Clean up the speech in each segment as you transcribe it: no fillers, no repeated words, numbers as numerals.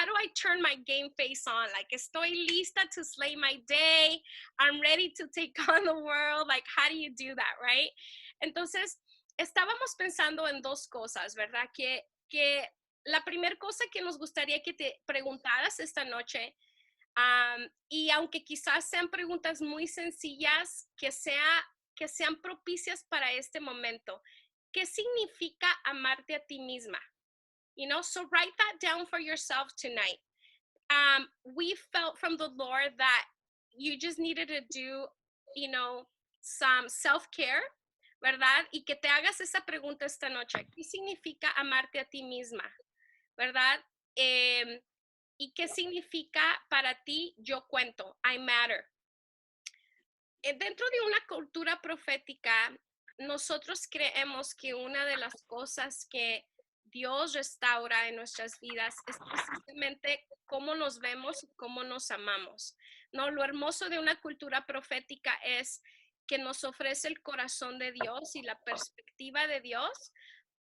how do I turn my game face on? Like, estoy lista to slay my day. I'm ready to take on the world. Like, how do you do that, right? Entonces, estábamos pensando en dos cosas, ¿verdad? Que la primera cosa que nos gustaría que te preguntaras esta noche, y aunque quizás sean preguntas muy sencillas, que sean propicias para este momento. ¿Qué significa amarte a ti misma? You know, so write that down for yourself tonight. We felt from the Lord that you just needed to do, you know, some self-care, ¿verdad? Y que te hagas esa pregunta esta noche. ¿Qué significa amarte a ti misma? ¿Verdad? ¿Y qué significa para ti yo cuento? I matter. Dentro de una cultura profética, nosotros creemos que una de las cosas que Dios restaura en nuestras vidas es precisamente cómo nos vemos y cómo nos amamos. No, lo hermoso de una cultura profética es que nos ofrece el corazón de Dios y la perspectiva de Dios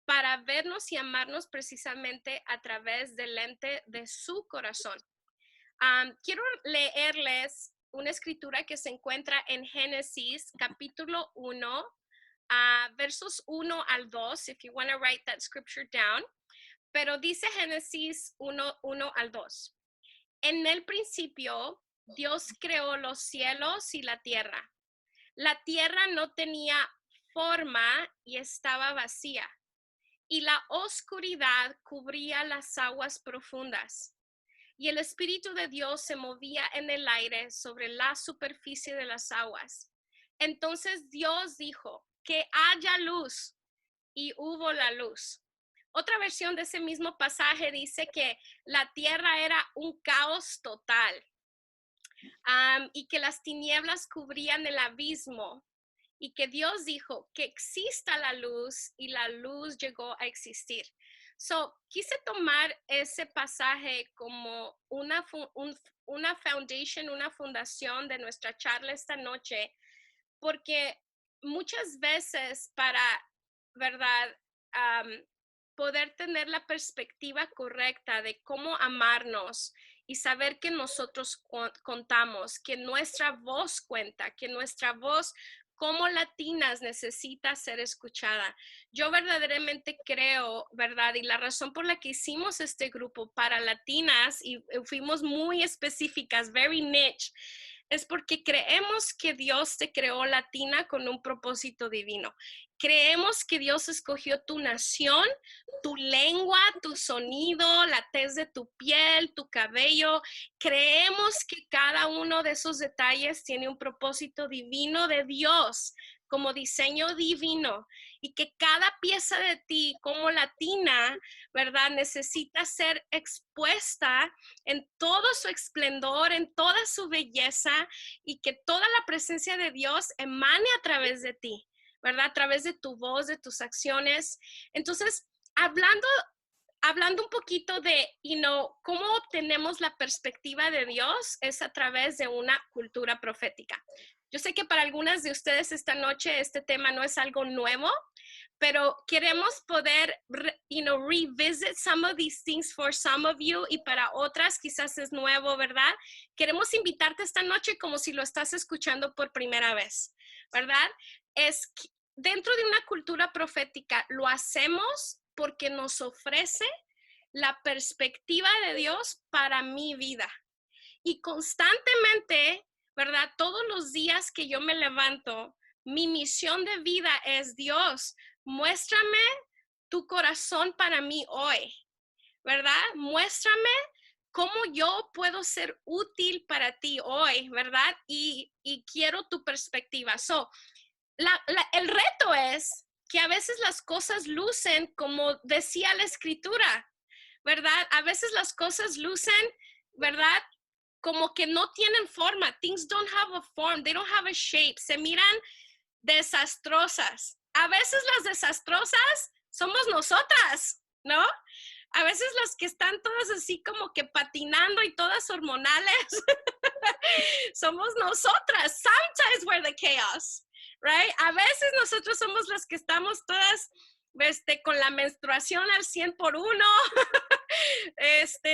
para vernos y amarnos precisamente a través del lente de su corazón. Quiero leerles una escritura que se encuentra en Génesis capítulo 1, versos 1 al 2, if you want to write that scripture down. Pero dice Génesis 1 al 2. En el principio, Dios creó los cielos y la tierra. La tierra no tenía forma y estaba vacía, y la oscuridad cubría las aguas profundas. Y el Espíritu de Dios se movía en el aire sobre la superficie de las aguas. Entonces Dios dijo, que haya luz, y hubo la luz. Otra versión de ese mismo pasaje dice que la tierra era un caos total, y que las tinieblas cubrían el abismo, y que Dios dijo que exista la luz, y la luz llegó a existir. So, quise tomar ese pasaje como una foundation, una fundación de nuestra charla esta noche, porque muchas veces para, ¿verdad? Poder tener la perspectiva correcta de cómo amarnos y saber que nosotros contamos, que nuestra voz cuenta, que nuestra voz como latinas necesita ser escuchada. Yo verdaderamente creo, ¿verdad? Y la razón por la que hicimos este grupo para latinas y fuimos muy específicas, very niche, es porque creemos que Dios te creó latina con un propósito divino. Creemos que Dios escogió tu nación, tu lengua, tu sonido, la tez de tu piel, tu cabello. Creemos que cada uno de esos detalles tiene un propósito divino de Dios, como diseño divino, y que cada pieza de ti como latina, ¿verdad? Necesita ser expuesta en todo su esplendor, en toda su belleza, y que toda la presencia de Dios emane a través de ti, ¿verdad? A través de tu voz, de tus acciones. Entonces, hablando un poquito de, cómo obtenemos la perspectiva de Dios es a través de una cultura profética. Yo sé que para algunas de ustedes esta noche este tema no es algo nuevo, pero queremos poder, revisit some of these things for some of you, y para otras quizás es nuevo, ¿verdad? Queremos invitarte esta noche como si lo estás escuchando por primera vez, ¿verdad? Es dentro de una cultura profética, lo hacemos porque nos ofrece la perspectiva de Dios para mi vida. Y constantemente, ¿verdad? Todos los días que yo me levanto, mi misión de vida es: Dios, muéstrame tu corazón para mí hoy, ¿verdad? Muéstrame cómo yo puedo ser útil para ti hoy, ¿verdad? Y quiero tu perspectiva. So, el reto es que a veces las cosas lucen como decía la escritura, ¿verdad? A veces las cosas lucen, ¿verdad? Como que no tienen forma. Things don't have a form. They don't have a shape. Se miran desastrosas. A veces las desastrosas somos nosotras, ¿no? A veces las que están todas así como que patinando y todas hormonales somos nosotras. Sometimes we're the chaos, right? A veces nosotros somos las que estamos todas con la menstruación al 100 por 1,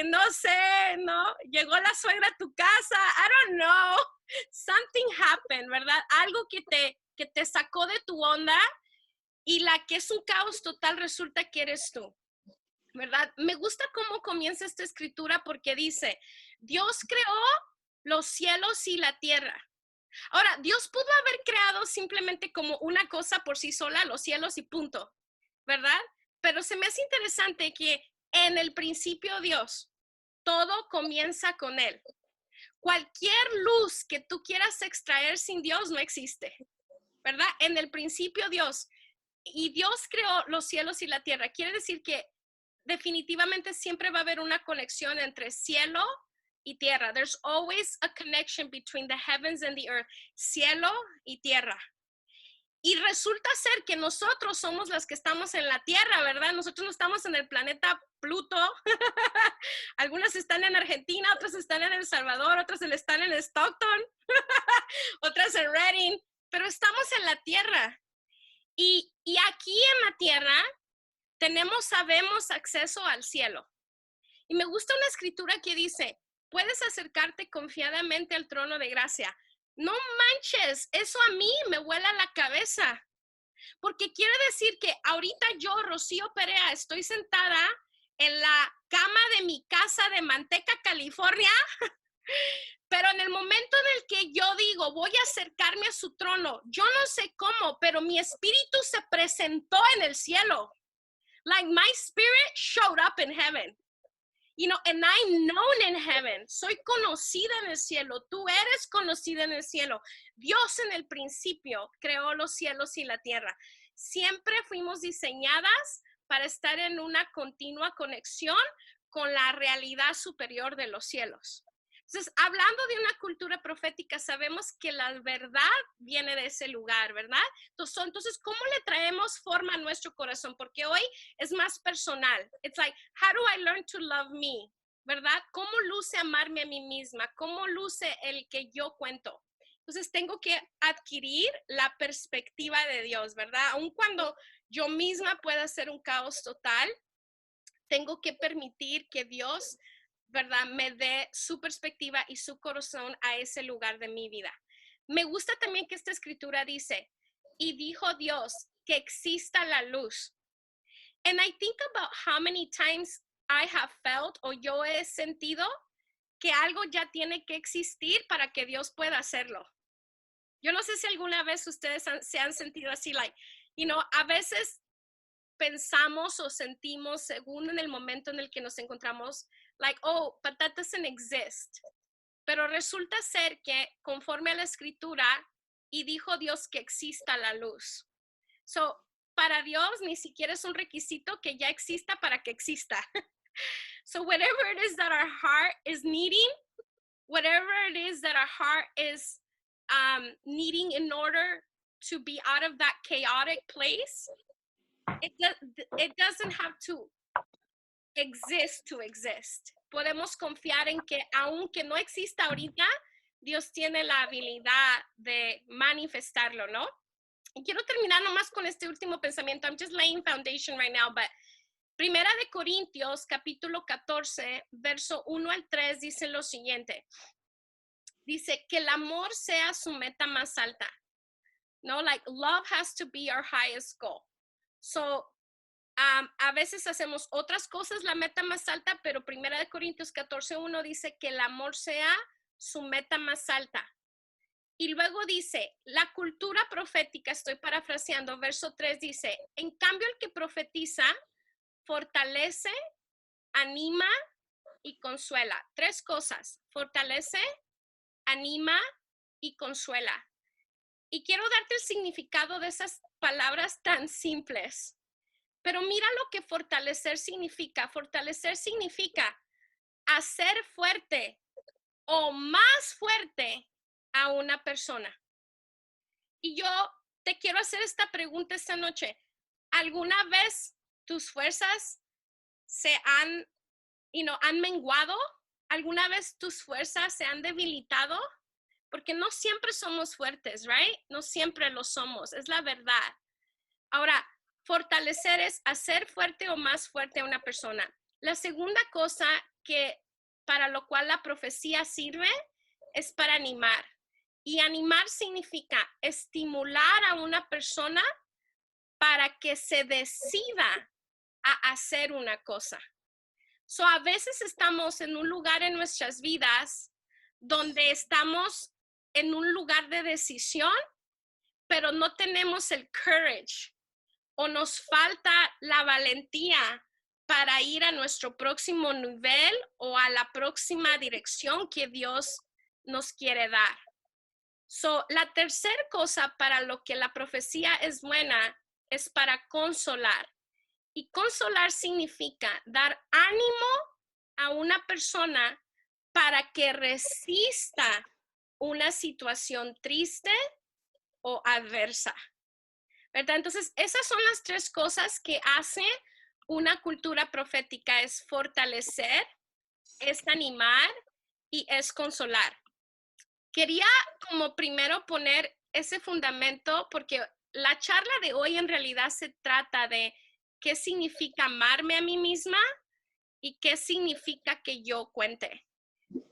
no sé, ¿no? Llegó la suegra a tu casa, I don't know, something happened, ¿verdad? Algo que te sacó de tu onda y la que es un caos total resulta que eres tú, ¿verdad? Me gusta cómo comienza esta escritura porque dice, Dios creó los cielos y la tierra. Ahora, Dios pudo haber creado simplemente como una cosa por sí sola, los cielos y punto, ¿verdad? Pero se me hace interesante que en el principio Dios, todo comienza con Él. Cualquier luz que tú quieras extraer sin Dios no existe, ¿verdad? En el principio Dios, y Dios creó los cielos y la tierra. Quiere decir que definitivamente siempre va a haber una conexión entre cielo y tierra. There's always a connection between the heavens and the earth. Cielo y tierra. Y resulta ser que nosotros somos las que estamos en la tierra, ¿verdad? Nosotros no estamos en el planeta Pluto. Algunas están en Argentina, otras están en El Salvador, otras están en Stockton, otras en Redding, pero estamos en la tierra. Y aquí en la tierra sabemos acceso al cielo. Y me gusta una escritura que dice, puedes acercarte confiadamente al trono de gracia. No manches, eso a mí me vuela la cabeza. Porque quiere decir que ahorita yo, Rocío Perea, estoy sentada en la cama de mi casa de Manteca, California, pero en el momento en el que yo digo, voy a acercarme a su trono, yo no sé cómo, pero mi espíritu se presentó en el cielo. Like my spirit showed up in heaven. You know, and I'm known in heaven. Soy conocida en el cielo. Tú eres conocida en el cielo. Dios en el principio creó los cielos y la tierra. Siempre fuimos diseñadas para estar en una continua conexión con la realidad superior de los cielos. Entonces, hablando de una cultura profética, sabemos que la verdad viene de ese lugar, ¿verdad? Entonces, ¿cómo le traemos forma a nuestro corazón? Porque hoy es más personal. It's like, how do I learn to love me? ¿Verdad? ¿Cómo luce amarme a mí misma? ¿Cómo luce el que yo cuento? Entonces, tengo que adquirir la perspectiva de Dios, ¿verdad? Aun cuando yo misma pueda hacer un caos total, tengo que permitir que Dios, ¿verdad?, me dé su perspectiva y su corazón a ese lugar de mi vida. Me gusta también que esta escritura dice, y dijo Dios que exista la luz. And I think about how many times I have felt o yo he sentido que algo ya tiene que existir para que Dios pueda hacerlo. Yo no sé si alguna vez ustedes se han sentido así, like, you know, a veces pensamos o sentimos según en el momento en el que nos encontramos, like, oh, but that doesn't exist. Pero resulta ser que conforme a la escritura, y dijo Dios que exista la luz. So, para Dios ni siquiera es un requisito que ya exista para que exista. So whatever it is that our heart is needing, whatever it is that our heart is needing in order to be out of that chaotic place, it doesn't have to exist. Podemos confiar en que aunque no exista ahorita, Dios tiene la habilidad de manifestarlo, ¿no? Y quiero terminar nomás con este último pensamiento. I'm just laying foundation right now, but Primera de Corintios, capítulo 14, verso 1 al 3, dice lo siguiente. Dice que el amor sea su meta más alta. No, like love has to be our highest goal. So, a veces hacemos otras cosas la meta más alta, pero Primera de Corintios 14:1 dice que el amor sea su meta más alta. Y luego dice, la cultura profética, estoy parafraseando, verso 3 dice, en cambio el que profetiza fortalece, anima y consuela. 3 cosas, fortalece, anima y consuela. Y quiero darte el significado de esas palabras tan simples. Pero mira lo que fortalecer significa. Fortalecer significa hacer fuerte o más fuerte a una persona. Y yo te quiero hacer esta pregunta esta noche. ¿Alguna vez tus fuerzas se han menguado? ¿Alguna vez tus fuerzas se han debilitado? Porque no siempre somos fuertes, right? No siempre lo somos, es la verdad. Ahora, fortalecer es hacer fuerte o más fuerte a una persona. La segunda cosa que para lo cual la profecía sirve es para animar. Y animar significa estimular a una persona para que se decida a hacer una cosa. So, a veces estamos en un lugar en nuestras vidas donde estamos en un lugar de decisión, pero no tenemos el courage o nos falta la valentía para ir a nuestro próximo nivel o a la próxima dirección que Dios nos quiere dar. So, la tercera cosa para lo que la profecía es buena es para consolar. Y consolar significa dar ánimo a una persona para que resista una situación triste o adversa, ¿verdad? Entonces, esas son las tres cosas que hace una cultura profética: es fortalecer, es animar y es consolar. Quería como primero poner ese fundamento porque la charla de hoy en realidad se trata de qué significa amarme a mí misma y qué significa que yo cuente.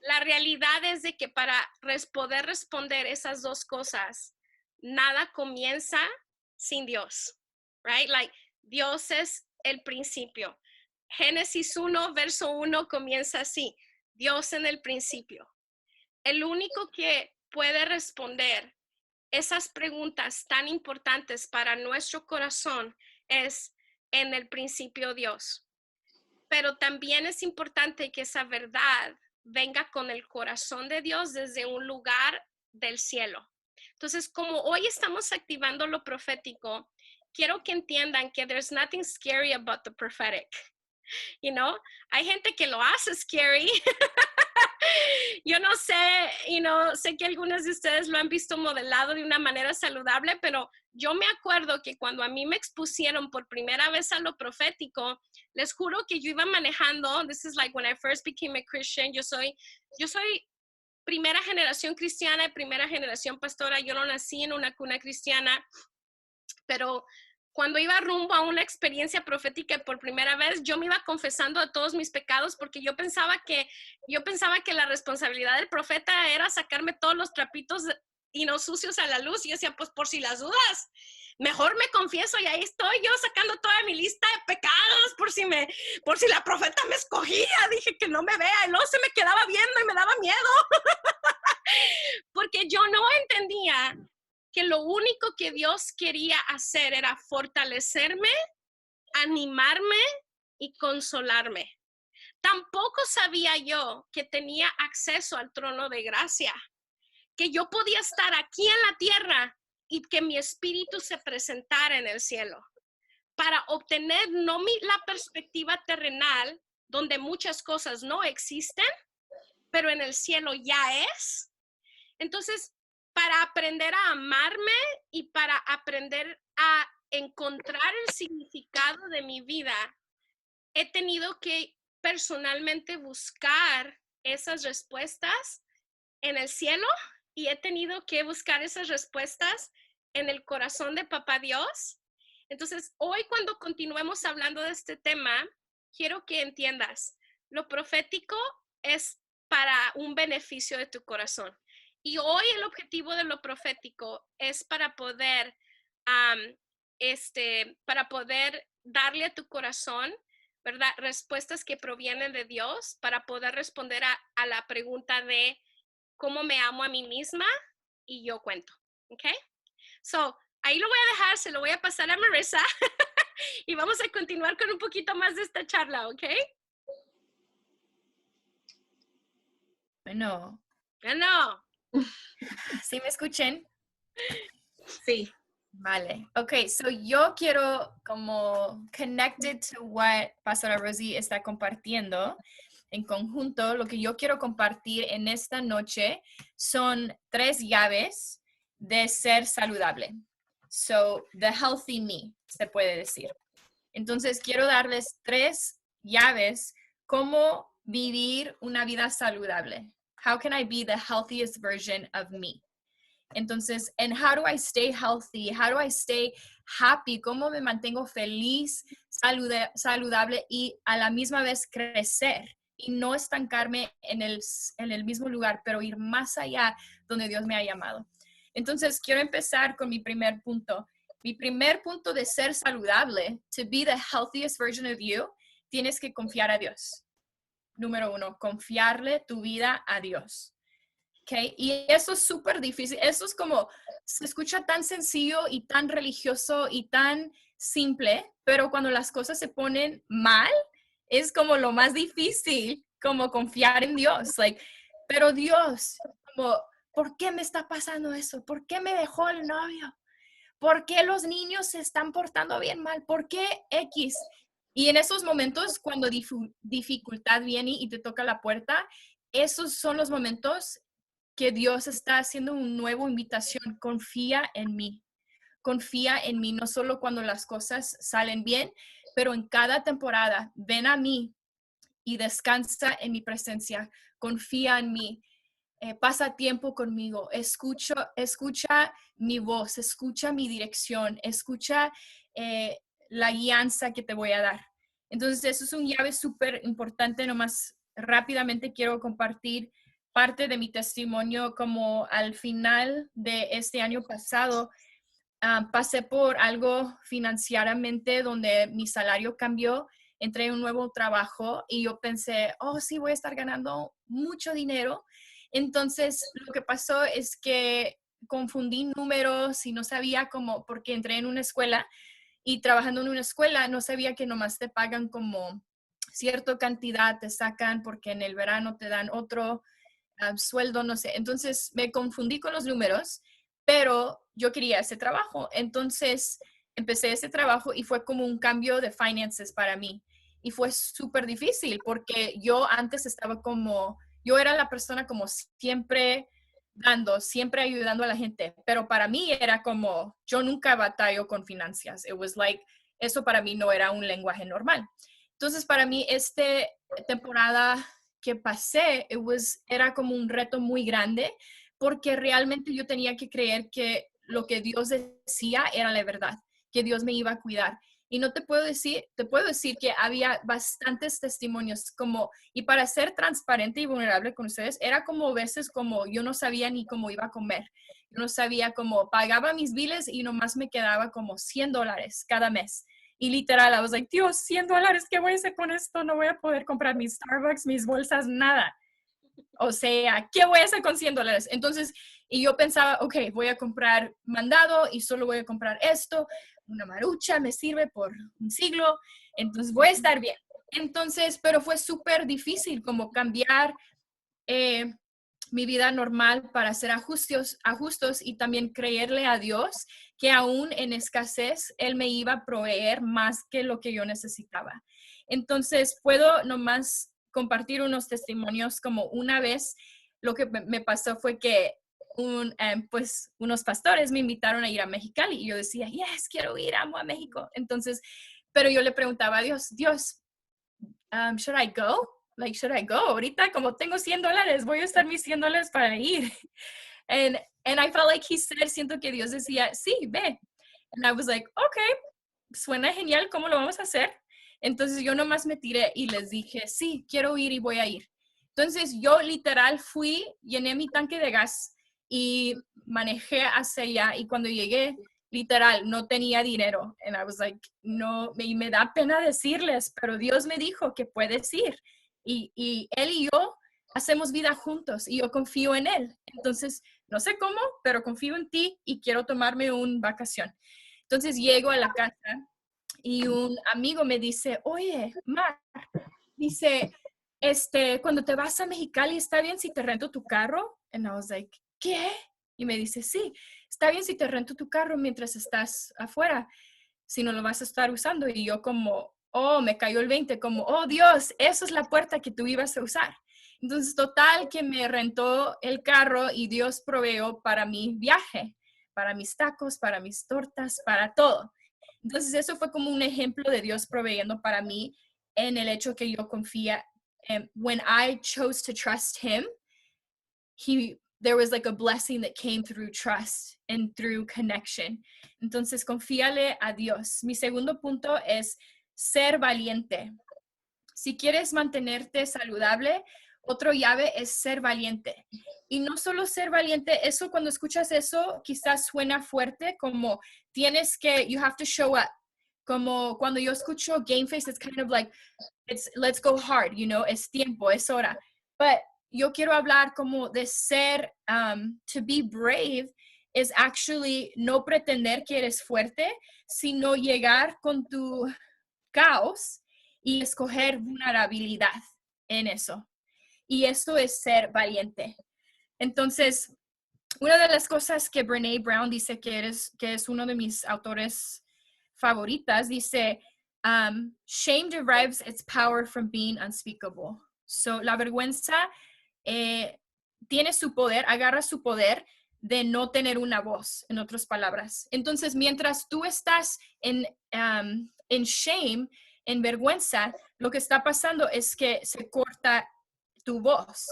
La realidad es de que para poder responder esas dos cosas, nada comienza sin Dios, right? Like, Dios es el principio. Génesis 1, verso 1 comienza así: Dios en el principio. El único que puede responder esas preguntas tan importantes para nuestro corazón es en el principio Dios. Pero también es importante que esa verdad venga con el corazón de Dios desde un lugar del cielo. Entonces, como hoy estamos activando lo profético, quiero que entiendan que there's nothing scary about the prophetic. You know, hay gente que lo hace scary. Yo no sé, sé que algunos de ustedes lo han visto modelado de una manera saludable, pero yo me acuerdo que cuando a mí me expusieron por primera vez a lo profético, les juro que yo iba manejando. This is like when I first became a Christian. Yo soy primera generación cristiana y primera generación pastora. Yo no nací en una cuna cristiana, pero cuando iba rumbo a una experiencia profética por primera vez, yo me iba confesando a todos mis pecados porque yo pensaba que la responsabilidad del profeta era sacarme todos los trapitos sucios a la luz. Y yo decía, pues por si las dudas, mejor me confieso, y ahí estoy yo sacando toda mi lista de pecados por si la profeta me escogía. Dije que no me vea, y luego se me quedaba viendo y me daba miedo porque yo no entendía que lo único que Dios quería hacer era fortalecerme, animarme y consolarme. Tampoco sabía yo que tenía acceso al trono de gracia, que yo podía estar aquí en la tierra y que mi espíritu se presentara en el cielo, para obtener no la perspectiva terrenal, donde muchas cosas no existen, pero en el cielo ya es. Entonces, para aprender a amarme y para aprender a encontrar el significado de mi vida, he tenido que personalmente buscar esas respuestas en el cielo, y he tenido que buscar esas respuestas en el corazón de Papá Dios. Entonces, hoy cuando continuemos hablando de este tema, quiero que entiendas, lo profético es para un beneficio de tu corazón. Y hoy el objetivo de lo profético es para poder darle a tu corazón, ¿verdad?, respuestas que provienen de Dios, para poder responder a la pregunta de cómo me amo a mí misma y yo cuento. ¿Ok? So, ahí lo voy a dejar, se lo voy a pasar a Marissa y vamos a continuar con un poquito más de esta charla, ¿ok? Bueno. No. ¿Sí me escuchen? Sí. Vale. Ok, so yo quiero como connected to what Pastora Rosie está compartiendo en conjunto. Lo que yo quiero compartir en esta noche son 3 llaves de ser saludable. So, the healthy me, se puede decir. Entonces, quiero darles 3 llaves cómo vivir una vida saludable. How can I be the healthiest version of me? Entonces, and how do I stay healthy? How do I stay happy? ¿Cómo me mantengo feliz, saludable y a la misma vez crecer? Y no estancarme en el mismo lugar, pero ir más allá donde Dios me ha llamado. Entonces, quiero empezar con mi primer punto. Mi primer punto de ser saludable, to be the healthiest version of you, tienes que confiar a Dios. Número 1, confiarle tu vida a Dios. Okay. Y eso es súper difícil. Eso es como, se escucha tan sencillo y tan religioso y tan simple, pero cuando las cosas se ponen mal, es como lo más difícil, como confiar en Dios. Like, pero Dios, como, ¿por qué me está pasando eso? ¿Por qué me dejó el novio? ¿Por qué los niños se están portando bien mal? ¿Por qué X? Y en esos momentos, cuando dificultad viene y te toca la puerta, esos son los momentos que Dios está haciendo una nueva invitación. Confía en mí. Confía en mí, no solo cuando las cosas salen bien, pero en cada temporada. Ven a mí y descansa en mi presencia. Confía en mí. Pasa tiempo conmigo. Escucha mi voz. Escucha mi dirección. Escucha la guianza que te voy a dar. Entonces, eso es un llave súper importante. Nomás rápidamente quiero compartir parte de mi testimonio. Como al final de este año pasado, pasé por algo financieramente donde mi salario cambió, entré en un nuevo trabajo y yo pensé, oh, sí, voy a estar ganando mucho dinero. Entonces, lo que pasó es que confundí números y no sabía cómo, porque entré en una escuela y trabajando en una escuela no sabía que nomás te pagan como cierta cantidad, te sacan porque en el verano te dan otro sueldo, no sé. Entonces me confundí con los números, pero yo quería ese trabajo. Entonces empecé ese trabajo y fue como un cambio de finanzas para mí. Y fue súper difícil porque yo antes estaba como, yo era la persona como siempre dando, siempre ayudando a la gente, pero para mí era como, yo nunca batallo con finanzas. It was like, eso para mí no era un lenguaje normal. Entonces para mí esta temporada que pasé, era como un reto muy grande porque realmente yo tenía que creer que lo que Dios decía era la verdad, que Dios me iba a cuidar. Y no te puedo decir que había bastantes testimonios como, y para ser transparente y vulnerable con ustedes, era como veces como yo no sabía ni cómo iba a comer. Yo no sabía cómo pagaba mis biles y nomás me quedaba como $100 cada mes. Y literal, I was like, Dios, $100, ¿qué voy a hacer con esto? No voy a poder comprar mis Starbucks, mis bolsas, nada. O sea, ¿qué voy a hacer con $100? Entonces, y yo pensaba, ok, voy a comprar mandado y solo voy a comprar esto. Una marucha me sirve por un siglo, entonces voy a estar bien. Entonces, pero fue súper difícil como cambiar mi vida normal para hacer ajustes y también creerle a Dios que aún en escasez Él me iba a proveer más que lo que yo necesitaba. Entonces, puedo nomás compartir unos testimonios. Como una vez lo que me pasó fue que pues unos pastores me invitaron a ir a Mexicali y yo decía, yes, quiero ir, amo a México. Entonces, pero yo le preguntaba a Dios, should I go? Like, should I go? Ahorita como tengo $100, voy a usar mis $100 para ir. And I felt like he said, siento que Dios decía, sí, ve. And I was like, okay, suena genial, ¿cómo lo vamos a hacer? Entonces yo nomás me tiré y les dije, sí, quiero ir y voy a ir. Entonces yo literal fui, llené mi tanque de gas y manejé hacia allá y cuando llegué, literal, no tenía dinero. And I was like, no, y me da pena decirles, pero Dios me dijo que puedes ir. Y Él y yo hacemos vida juntos y yo confío en Él. Entonces, no sé cómo, pero confío en ti y quiero tomarme una vacación. Entonces llego a la casa y un amigo me dice, oye, Mar, dice, cuando te vas a Mexicali, ¿está bien si te rento tu carro? And I was like, ¿qué? Y me dice, sí, está bien si te rento tu carro mientras estás afuera, si no lo vas a estar usando. Y yo como, oh, me cayó el 20, como, oh Dios, esa es la puerta que tú ibas a usar. Entonces, total que me rentó el carro y Dios proveó para mi viaje, para mis tacos, para mis tortas, para todo. Entonces, eso fue como un ejemplo de Dios proveyendo para mí en el hecho que yo confía. When I chose to trust Him, He there was like a blessing that came through trust and through connection. Entonces, confíale a Dios. Mi segundo punto es ser valiente. Si quieres mantenerte saludable, otro llave es ser valiente. Y no solo ser valiente, eso cuando escuchas eso quizás suena fuerte, como tienes que, you have to show up. Como cuando yo escucho game face, it's kind of like, it's let's go hard, you know, es tiempo, es hora. But yo quiero hablar como de ser, to be brave is actually no pretender que eres fuerte, sino llegar con tu caos y escoger vulnerabilidad en eso. Y eso es ser valiente. Entonces, una de las cosas que Brené Brown dice que es uno de mis autores favoritas, dice, shame derives its power from being unspeakable. So, la vergüenza tiene su poder, agarra su poder de no tener una voz, en otras palabras. Entonces, mientras tú estás en shame, en vergüenza, lo que está pasando es que se corta tu voz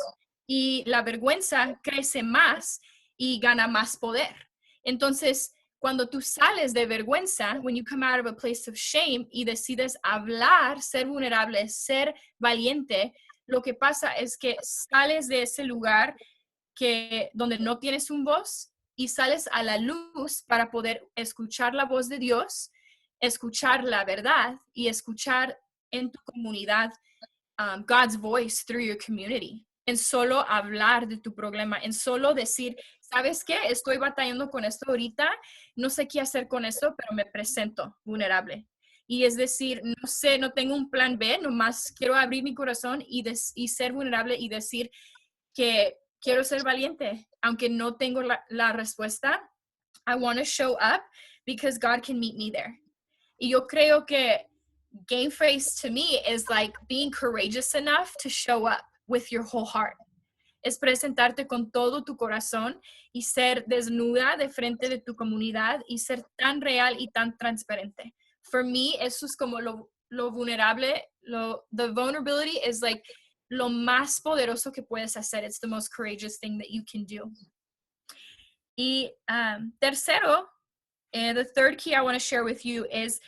y la vergüenza crece más y gana más poder. Entonces, cuando tú sales de vergüenza, when you come out of a place of shame y decides hablar, ser vulnerable, ser valiente, lo que pasa es que sales de ese lugar donde no tienes un voz y sales a la luz para poder escuchar la voz de Dios, escuchar la verdad y escuchar en tu comunidad God's voice through your community. En solo hablar de tu problema, en solo decir, ¿sabes qué? Estoy batallando con esto ahorita, no sé qué hacer con esto, pero me presento vulnerable. Y es decir, no sé, no tengo un plan B, nomás quiero abrir mi corazón y ser vulnerable y decir que quiero ser valiente, aunque no tengo la respuesta. I want to show up because God can meet me there. Y yo creo que game face to me is like being courageous enough to show up with your whole heart. Es presentarte con todo tu corazón y ser desnuda de frente de tu comunidad y ser tan real y tan transparente. For me, eso es como lo vulnerable, the vulnerability is like lo más poderoso que puedes hacer. It's the most courageous thing that you can do. Y tercero, the third key I want to share with you is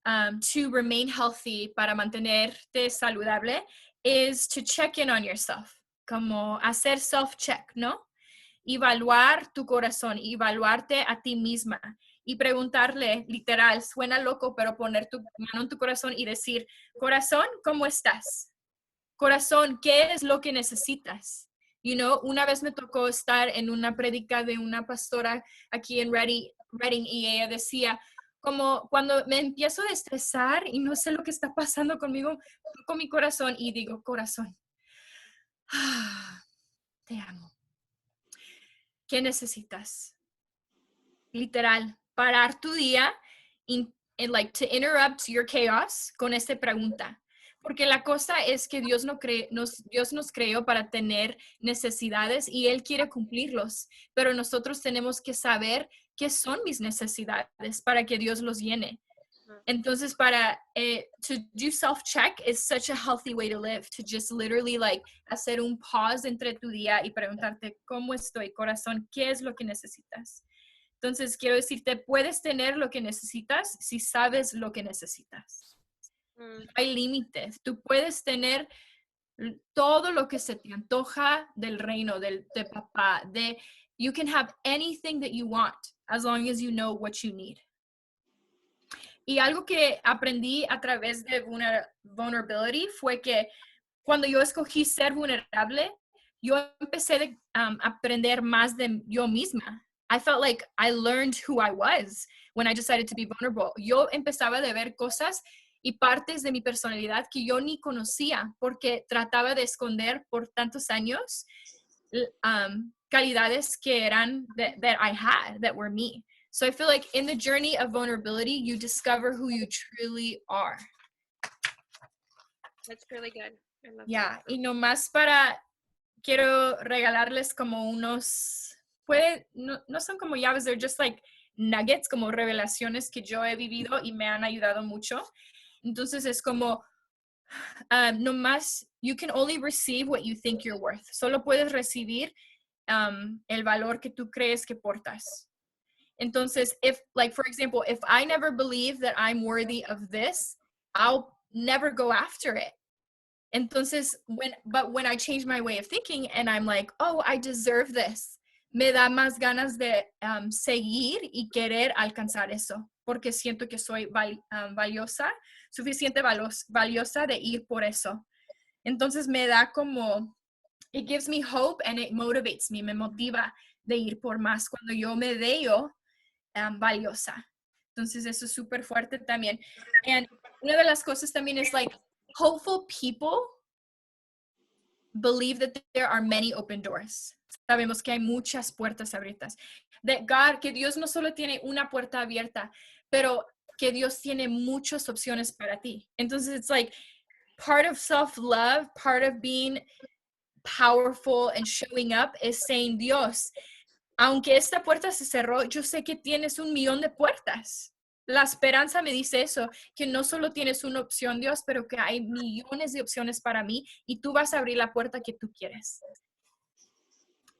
to remain healthy, para mantenerte saludable, is to check in on yourself, como hacer self-check, ¿no? Evaluar tu corazón, evaluarte a ti misma y preguntarle, literal, suena loco, pero poner tu mano en tu corazón y decir, corazón, ¿cómo estás? Corazón, ¿qué es lo que necesitas? You know, una vez me tocó estar en una prédica de una pastora aquí en Reading y ella decía, como cuando me empiezo a estresar y no sé lo que está pasando conmigo, con mi corazón y digo, corazón, te amo. ¿Qué necesitas? Literal, parar tu día and like to interrupt your chaos con esta pregunta. Porque la cosa es que Dios nos creó para tener necesidades y Él quiere cumplirlos, pero nosotros tenemos que saber qué son mis necesidades para que Dios los llene. Entonces, to do self-check is such a healthy way to live, to just literally like hacer un pause entre tu día y preguntarte, ¿cómo estoy, corazón? ¿Qué es lo que necesitas? Entonces, quiero decirte, puedes tener lo que necesitas si sabes lo que necesitas. No hay límites. Tú puedes tener todo lo que se te antoja del reino, de papá. You can have anything that you want as long as you know what you need. Y algo que aprendí a través de vulnerability fue que cuando yo escogí ser vulnerable, yo empecé a aprender más de yo misma. I felt like I learned who I was when I decided to be vulnerable. Yo empezaba a ver cosas y partes de mi personalidad que yo ni conocía porque trataba de esconder por tantos años calidades que eran that I had, that were me. So I feel like in the journey of vulnerability, you discover who you truly are. That's really good. I love Yeah, that. y nomás quiero regalarles como unos, no son como llaves, they're just like nuggets, como revelaciones que yo he vivido y me han ayudado mucho. Entonces es como, nomás, you can only receive what you think you're worth. Solo puedes recibir el valor que tú crees que portas. Entonces, if, like, for example, if I never believe that I'm worthy of this, I'll never go after it. Entonces, when I change my way of thinking and I'm like, oh, I deserve this, me da más ganas de seguir y querer alcanzar eso, porque siento que soy valiosa, suficiente valiosa de ir por eso. Entonces, me da como, it gives me hope and it motivates me, me motiva de ir por más cuando yo me veo valiosa. Entonces, eso es súper fuerte también. And una de las cosas también es like, hopeful people believe that there are many open doors. Sabemos que hay muchas puertas abiertas. That God, que Dios no solo tiene una puerta abierta, pero que Dios tiene muchas opciones para ti. Entonces, it's like part of self-love, part of being powerful and showing up is saying, Dios, aunque esta puerta se cerró, yo sé que tienes 1,000,000 de puertas. La esperanza me dice eso, que no solo tienes una opción, Dios, pero que hay millones de opciones para mí y tú vas a abrir la puerta que tú quieres.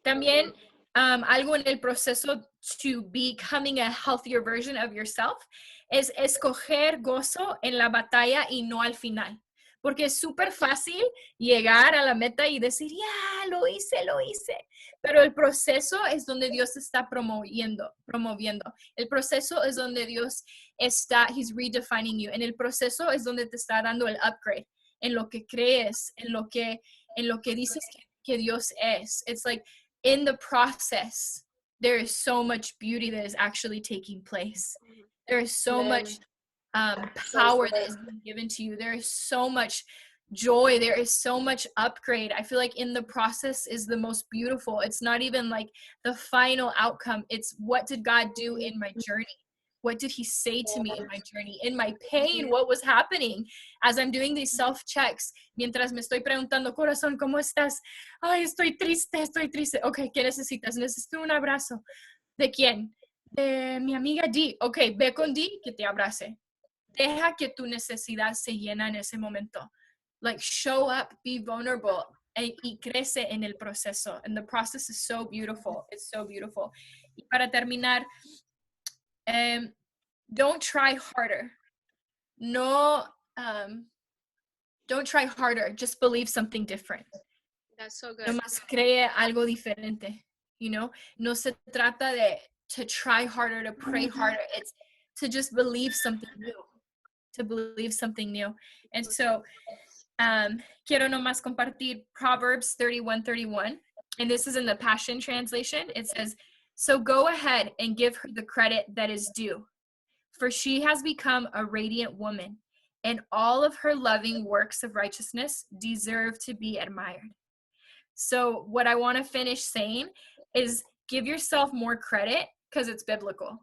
También algo en el proceso to becoming a healthier version of yourself es escoger gozo en la batalla y no al final. Porque es súper fácil llegar a la meta y decir, ya, lo hice. Pero el proceso es donde Dios está promoviendo. El proceso es donde Dios está, He's redefining you. En el proceso es donde te está dando el upgrade, en lo que crees, en lo que dices que Dios es. It's like, in the process, there is so much beauty that is actually taking place. There is so much power that is being given to you. There is so much joy. There is so much upgrade. I feel like in the process is the most beautiful. It's not even like the final outcome. It's what did God do in my journey? What did he say to me in my journey? In my pain, what was happening? As I'm doing these self-checks, mientras me estoy preguntando, corazón, ¿cómo estás? Ay, estoy triste. Ok, ¿qué necesitas? Necesito un abrazo. ¿De quién? De mi amiga Dee. Ok, ve con Dee que te abrace. Deja que tu necesidad se llena en ese momento. Like, show up, be vulnerable, y crece en el proceso. And the process is so beautiful. It's so beautiful. Y para terminar, don't try harder. No, don't try harder. Just believe something different. That's so good. Nomás cree algo diferente. You know? No se trata de to try harder, to pray harder. It's to just believe something new. To believe something new. And so, quiero nomás compartir Proverbs 31:31. And this is in the Passion Translation. It says, so go ahead and give her the credit that is due, for she has become a radiant woman, and all of her loving works of righteousness deserve to be admired. So what I want to finish saying is give yourself more credit because it's biblical.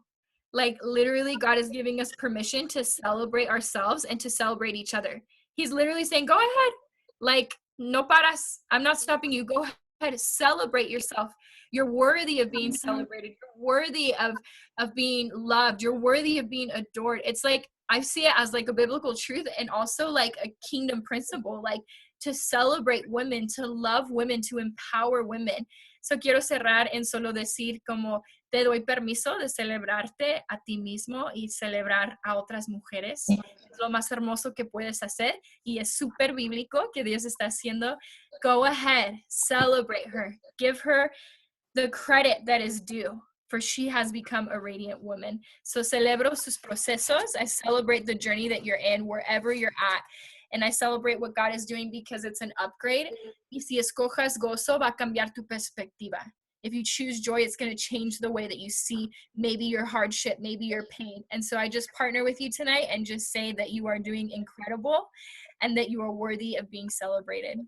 Like, literally, God is giving us permission to celebrate ourselves and to celebrate each other. He's literally saying, go ahead. Like, no paras. I'm not stopping you. Go ahead. Celebrate yourself. You're worthy of being celebrated. You're worthy of being loved. You're worthy of being adored. It's like, I see it as like a biblical truth and also like a kingdom principle, like to celebrate women, to love women, to empower women. So quiero cerrar en solo decir como te doy permiso de celebrarte a ti mismo y celebrar a otras mujeres. Es lo más hermoso que puedes hacer y es súper bíblico que Dios está haciendo. Go ahead, celebrate her. Give her the credit that is due, for she has become a radiant woman. So celebro sus procesos. I celebrate the journey that you're in, wherever you're at. And I celebrate what God is doing because it's an upgrade. Y si escojas gozo, va a cambiar tu perspectiva. If you choose joy, it's going to change the way that you see maybe your hardship, maybe your pain. And so I just partner with you tonight and just say that you are doing incredible and that you are worthy of being celebrated.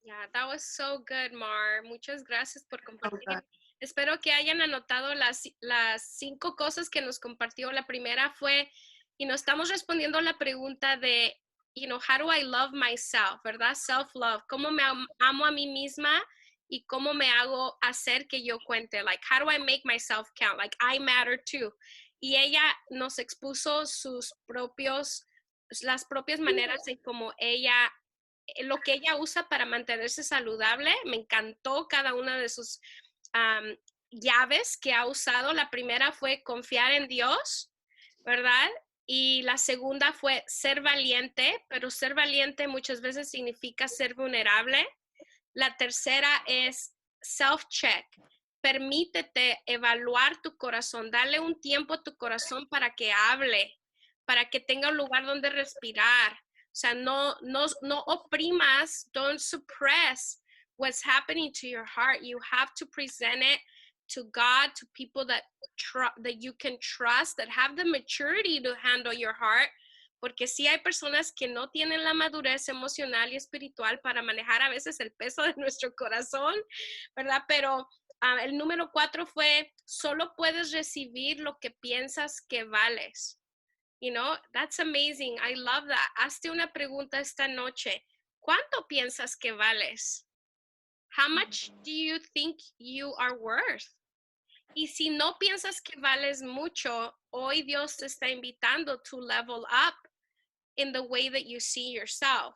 Yeah, that was so good, Mar. Muchas gracias por compartir. Espero que hayan anotado las 5 cosas que nos compartió. La primera fue, estamos respondiendo la pregunta de, how do I love myself, ¿verdad? Self-love. ¿Cómo me amo a mí misma y cómo me hago hacer que yo cuente? Like, how do I make myself count? Like, I matter too. Y ella nos expuso las propias maneras en cómo ella lo que ella usa para mantenerse saludable. Me encantó cada una de sus llaves que ha usado. La primera fue confiar en Dios, ¿verdad? Y la segunda fue ser valiente, pero ser valiente muchas veces significa ser vulnerable. La tercera es self-check. Permítete evaluar tu corazón, dale un tiempo a tu corazón para que hable, para que tenga un lugar donde respirar. O sea, no oprimas, don't suppress what's happening to your heart. You have to present it to God, to people that you can trust, that have the maturity to handle your heart. Porque sí hay personas que no tienen la madurez emocional y espiritual para manejar a veces el peso de nuestro corazón, ¿verdad? Pero el número 4 fue, solo puedes recibir lo que piensas que vales. You know, that's amazing. I love that. Hazte una pregunta esta noche. ¿Cuánto piensas que vales? How much do you think you are worth? Y si no piensas que vales mucho, hoy Dios te está invitando to level up in the way that you see yourself,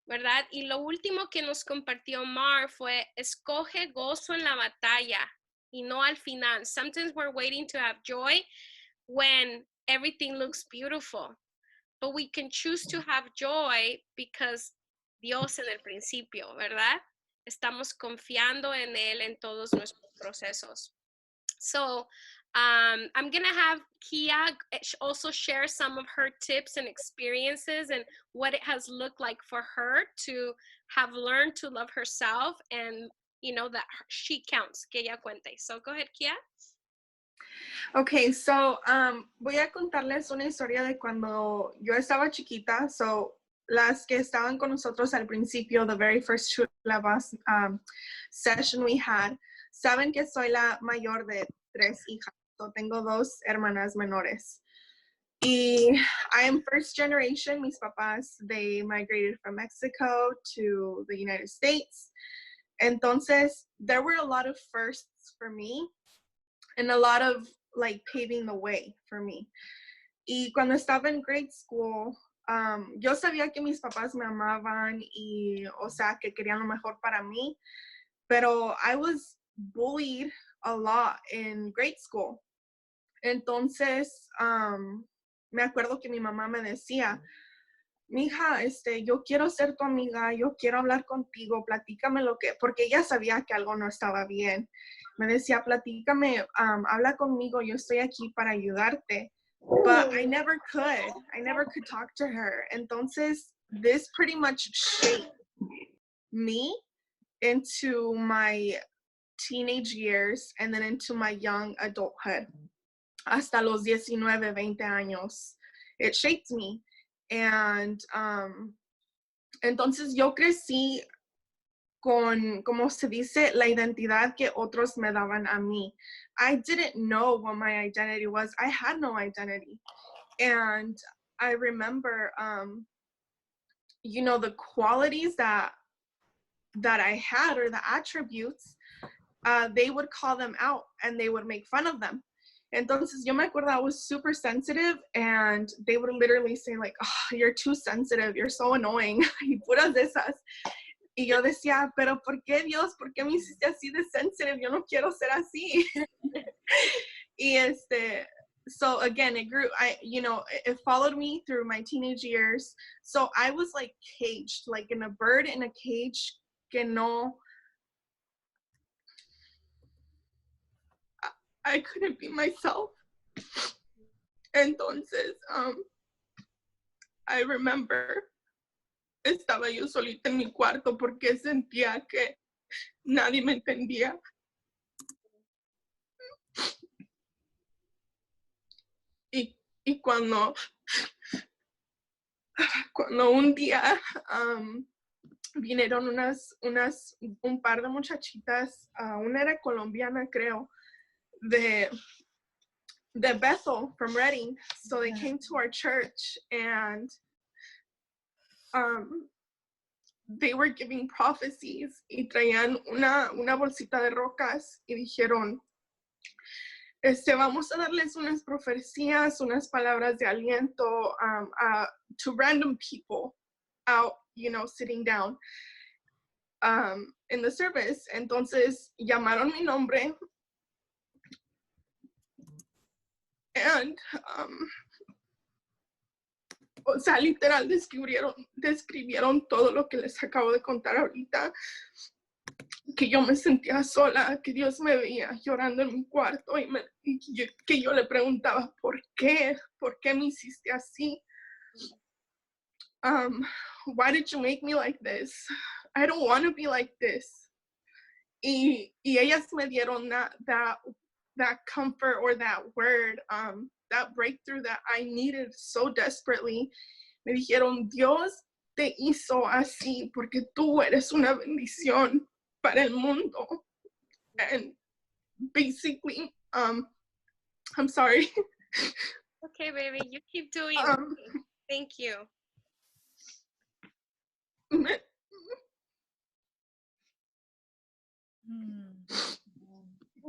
¿verdad? Y lo último que nos compartió Mar fue, escoge gozo en la batalla y no al final. Sometimes we're waiting to have joy when everything looks beautiful, but we can choose to have joy because Dios en el principio, ¿verdad? Estamos confiando en Él en todos nuestros procesos. So I'm going to have Kia also share some of her tips and experiences and what it has looked like for her to have learned to love herself and, you know, that she counts, que ella cuente. So go ahead, Kia. Okay, so voy a contarles una historia de cuando yo estaba chiquita. So las que estaban con nosotros al principio, the very first Chula session we had, saben que soy la mayor de 3 hijas. So tengo 2 hermanas menores. Y I am first generation. Mis papás, they migrated from Mexico to the United States. Entonces, there were a lot of firsts for me and a lot of like paving the way for me. Y cuando estaba en grade school, yo sabía que mis papás me amaban y, o sea, que querían lo mejor para mí, pero I was bullied a lot in grade school. Entonces, me acuerdo que mi mamá me decía, mija, yo quiero ser tu amiga, yo quiero hablar contigo, platícame lo que, porque ella sabía que algo no estaba bien. Me decía, platícame, habla conmigo, yo estoy aquí para ayudarte. But I never could talk to her. Entonces, this pretty much shaped me into my teenage years and then into my young adulthood. Hasta los 19, 20 años. It shaped me. And entonces yo crecí con, como se dice, la identidad que otros me daban a mí. I didn't know what my identity was. I had no identity. And I remember, you know, the qualities that I had or the attributes, they would call them out and they would make fun of them. Entonces, yo me acuerdo I was super sensitive and they would literally say like, oh, you're too sensitive, you're so annoying, y puras de esas. Y yo decía, pero ¿por qué Dios? ¿Por qué me hiciste así de sensitive? Yo no quiero ser así. Y so again, it grew, it followed me through my teenage years. So I was like caged, like in a bird in a cage que no, I couldn't be myself. Entonces, I remember, estaba yo solita en mi cuarto porque sentía que nadie me entendía. Y cuando un día vinieron un par de muchachitas, una era colombiana, creo, de Bethel from Reading. So they came to our church and they were giving prophecies y traían una bolsita de rocas y dijeron, vamos a darles unas profecías, unas palabras de aliento to random people out sitting down in the service. Entonces llamaron mi nombre and o sea, literal describieron todo lo que les acabo de contar ahorita, que yo me sentía sola, que Dios me veía llorando en mi cuarto que yo le preguntaba, ¿por qué me hiciste así? Why did you make me like this? I don't want to be like this. Y ellas me dieron that comfort or that word, that breakthrough that I needed so desperately. Me dijeron, Dios te hizo así porque tú eres una bendición para el mundo. And basically, I'm sorry. Okay, baby, you keep doing Thank you.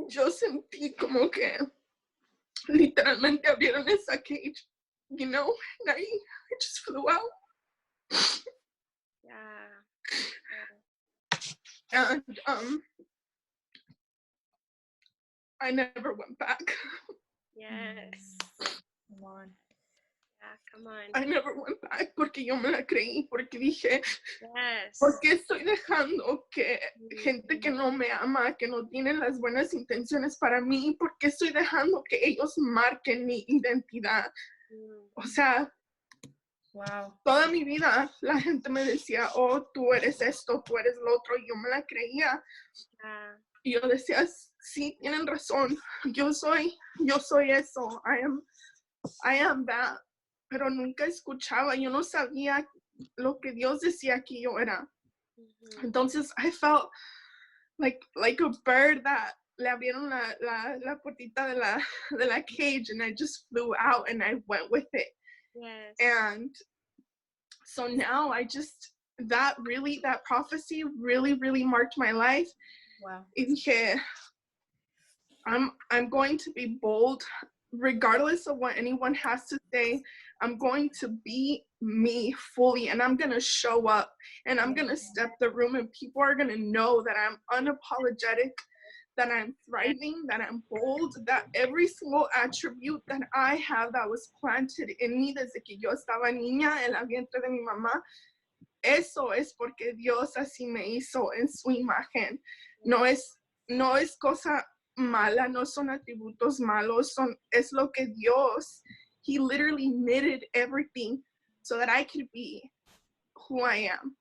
Yo sentí como que literalmente abrieron esa cage, and I just flew out. Yeah. And I never went back. Yes. Come on. Yeah, come on. I never went back porque yo me la creí, porque dije, Yes. ¿por qué estoy dejando que gente que no me ama, que no tiene las buenas intenciones para mí, por qué estoy dejando que ellos marquen mi identidad? O sea, Wow. toda mi vida la gente me decía, oh, tú eres esto, tú eres lo otro, y yo me la creía. Y yo decía, sí, tienen razón, yo soy eso, I am that. Pero nunca escuchaba, yo no sabía lo que Dios decía que yo era. Entonces, I felt like a bird that le abrieron la puertita de la cage, and I just flew out and I went with it. Yes. And so now that prophecy really, really marked my life. Wow. Y dije, I'm going to be bold, regardless of what anyone has to say. I'm going to be me fully, and I'm going to show up, and I'm going to step the room, and people are going to know that I'm unapologetic, that I'm thriving, that I'm bold, that every single attribute that I have that was planted in me desde que yo estaba niña en la vientre de mi mamá, eso es porque Dios así me hizo en su imagen. No es cosa mala, no son atributos malos, es lo que Dios, He literally knitted everything so that I could be who I am.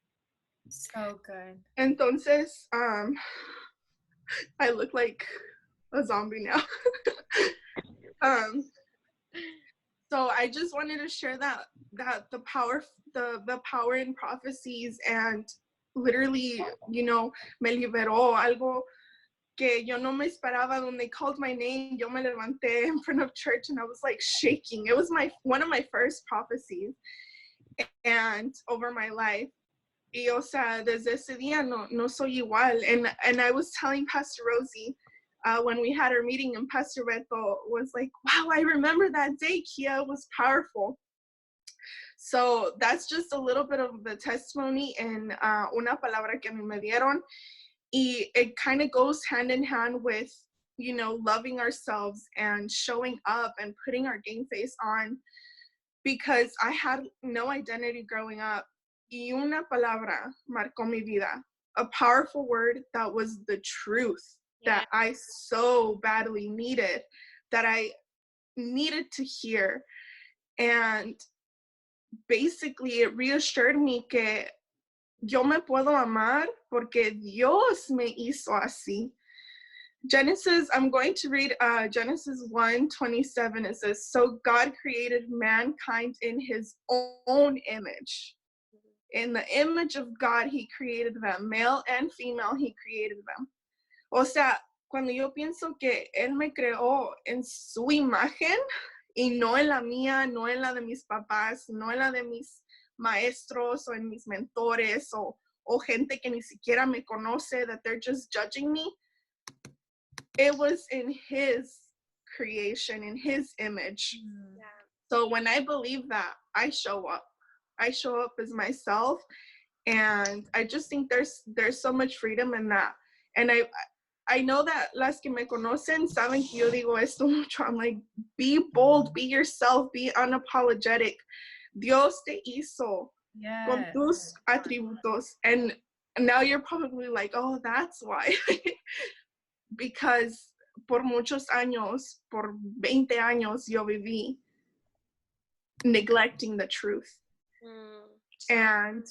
So good. Entonces, I look like a zombie now. So I just wanted to share that the power in prophecies, and literally, me liberó algo que yo no me esperaba. When they called my name, yo me levanté in front of church and I was like shaking. It was one of my first prophecies and over my life. Y o sea, desde ese día no soy igual. And I was telling Pastor Rosie when we had our meeting, and Pastor Beto was like, wow, I remember that day, Kia, it was powerful. So that's just a little bit of the testimony and una palabra que me dieron. Y it kind of goes hand in hand with, loving ourselves and showing up and putting our game face on, because I had no identity growing up. Y una palabra marcó mi vida, a powerful word that was the truth that I so badly needed, that I needed to hear. And basically it reassured me que yo me puedo amar porque Dios me hizo así. I'm going to read Genesis 1:27. It says, so God created mankind in his own image. In the image of God, he created them. Male and female, he created them. O sea, cuando yo pienso que él me creó en su imagen y no en la mía, no en la de mis papás, no en la de mis maestros o en mis mentores o gente que ni siquiera me conoce, that they're just judging me. It was in his creation, in his image. So when I believe that, I show up. I show up as myself, And I just think there's so much freedom in that. And I know that las que me conocen saben que yo digo esto mucho. I'm like, be bold, be yourself, be unapologetic. Dios te hizo con tus atributos. And now you're probably like, oh, that's why. Because por muchos años, por 20 años, yo viví neglecting the truth. And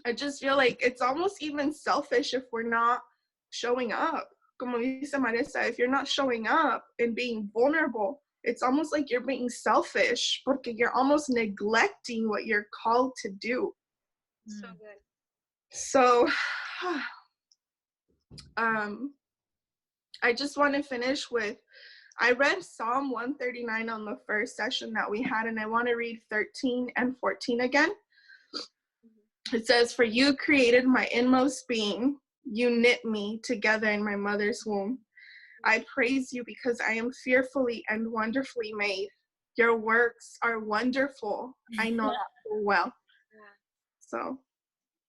I just feel like it's almost even selfish if we're not showing up. Como dice Marisa, if you're not showing up and being vulnerable, it's almost like you're being selfish porque you're almost neglecting what you're called to do. So good. So, I just want to finish with, I read Psalm 139 on the first session that we had, and I want to read 13 and 14 again. It says, for you created my inmost being. You knit me together in my mother's womb. I praise you because I am fearfully and wonderfully made. Your works are wonderful. I know that so well. So.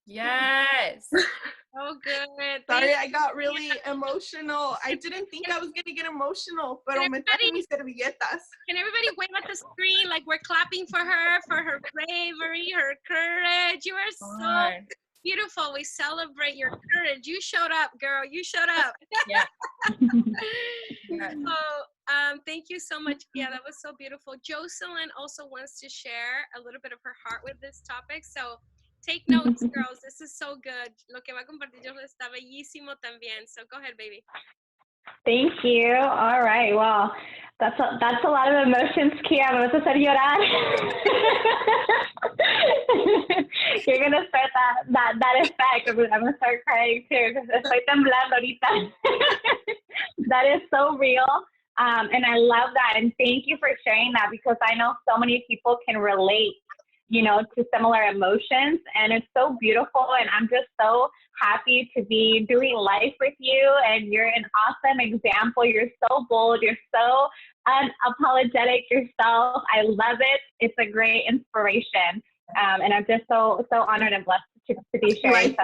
Yes. So good. Sorry, I got really emotional. I didn't think I was going to get emotional, pero me traen mis servilletas. Can everybody wave at the screen like we're clapping for her bravery, her courage? You are so beautiful. We celebrate your courage. You showed up, girl. You showed up. Yeah. So, thank you so much. Yeah, that was so beautiful. Jocelyn also wants to share a little bit of her heart with this topic. So, take notes, girls. This is so good. Lo que va a compartir yo está bellísimo también. So, go ahead, baby. Thank you. All right. Well, that's a lot of emotions, Kia. Me vas a hacer llorar. You're going to start that effect. I'm going to start crying too because estoy temblando ahorita. That is so real. And I love that. And thank you for sharing that because I know so many people can relate, to similar emotions. And it's so beautiful. And I'm just so happy to be doing life with you. And you're an awesome example. You're so bold. You're so unapologetic yourself. I love it. It's a great inspiration. And I'm just so honored and blessed to be sharing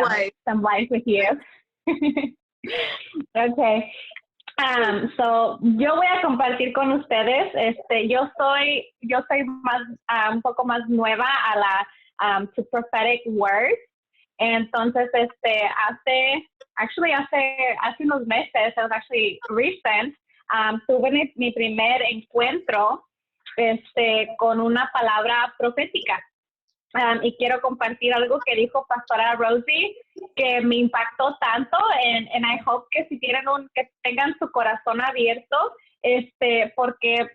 some life with you. Okay. So yo voy a compartir con ustedes. Yo soy más un poco más nueva a la to prophetic words. Entonces hace unos meses, it was actually recent, tuve mi primer encuentro con una palabra profética. Y quiero compartir algo que dijo Pastora Rosie que me impactó tanto and I hope que si tienen que tengan su corazón abierto porque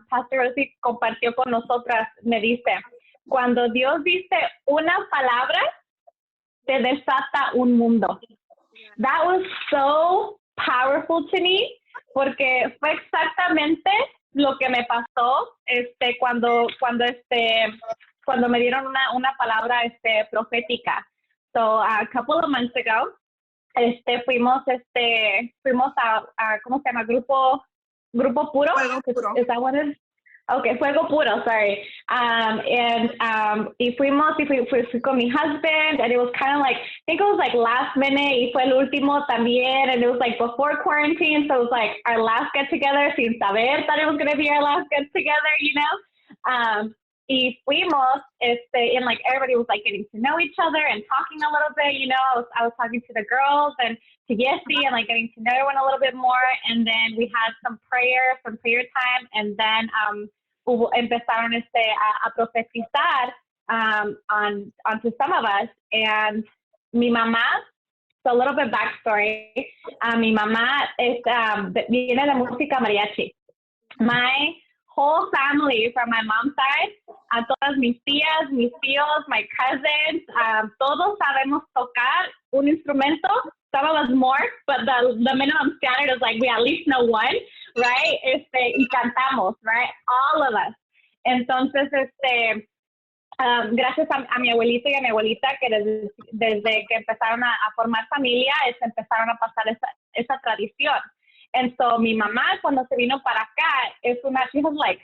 Pastor Rosie compartió con nosotras, me dice, cuando Dios dice una palabra te desata un mundo. That was so powerful to me porque fue exactamente lo que me pasó cuando me dieron una palabra profética. So a couple of months ago, fuimos a ¿cómo se llama? Grupo puro. Fuego puro. Is that what it is? Okay, fuego puro. Sorry. Y fui con mi husband, and it was kind of like, I think it was like last minute. Y fue el último también, and it was like before quarantine, so it was like our last get together. Sin saber that it was going to be our last get together, Y fuimos, and like everybody was like getting to know each other and talking a little bit, I was talking to the girls and to Yessi and like getting to know everyone a little bit more. And then we had some prayer time. And then empezaron a profetizar onto some of us. And mi mamá, so a little bit backstory, mi mamá viene de música mariachi. My whole family from my mom's side, a todas mis tías, mis tíos, my cousins, todos sabemos tocar un instrumento. Some of us more, but the minimum standard is like we at least know one, right? Y cantamos, right? All of us. Entonces, gracias a mi abuelito y a mi abuelita que desde que empezaron a formar familia, empezaron a pasar esa tradición. And so mi mamá cuando se vino para acá she was like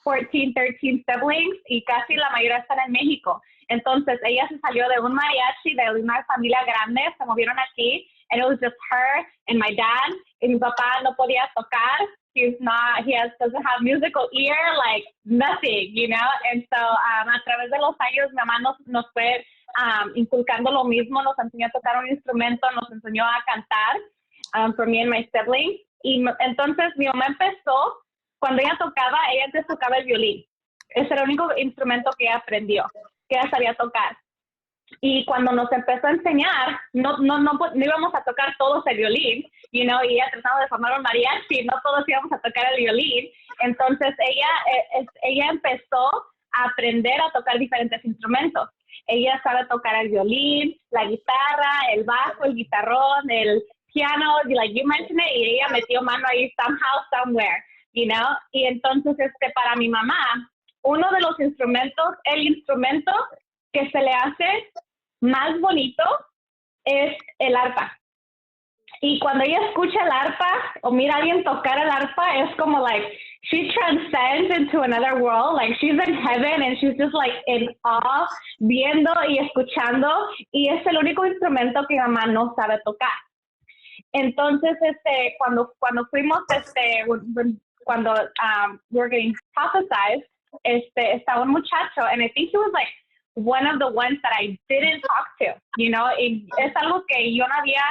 14, 13 siblings y casi la mayoría están en México. Entonces, ella se salió de un mariachi, de una familia grande, se movieron aquí, and it was just her and my dad, y mi papá no podía tocar. Doesn't have musical ear, like nothing, you know? And so, a través de los años, mi mamá nos fue inculcando lo mismo, nos enseñó a tocar un instrumento, nos enseñó a cantar, for me and my siblings. Y entonces, mi mamá empezó, cuando ella antes tocaba el violín. Ese era el único instrumento que ella aprendió, que ella sabía tocar. Y cuando nos empezó a enseñar, no íbamos a tocar todos el violín, you know, y ella trataba de formar un mariachi, no todos íbamos a tocar el violín. Entonces ella empezó a aprender a tocar diferentes instrumentos. Ella sabe tocar el violín, la guitarra, el bajo, el guitarrón, el piano, like you mentioned it, y ella metió mano ahí somehow, somewhere, you know. Y entonces, para mi mamá, uno de los instrumentos, el instrumento que se le hace más bonito es el arpa. Y cuando ella escucha el arpa o mira a alguien tocar el arpa, es como like she transcends into another world, like she's in heaven and she's just like in awe, viendo y escuchando, y es el único instrumento que mi mamá no sabe tocar. Entonces, cuando fuimos, cuando we were getting prophesized, estaba un muchacho, and I think he was like one of the ones that I didn't talk to, you know. Y es algo que yo no había,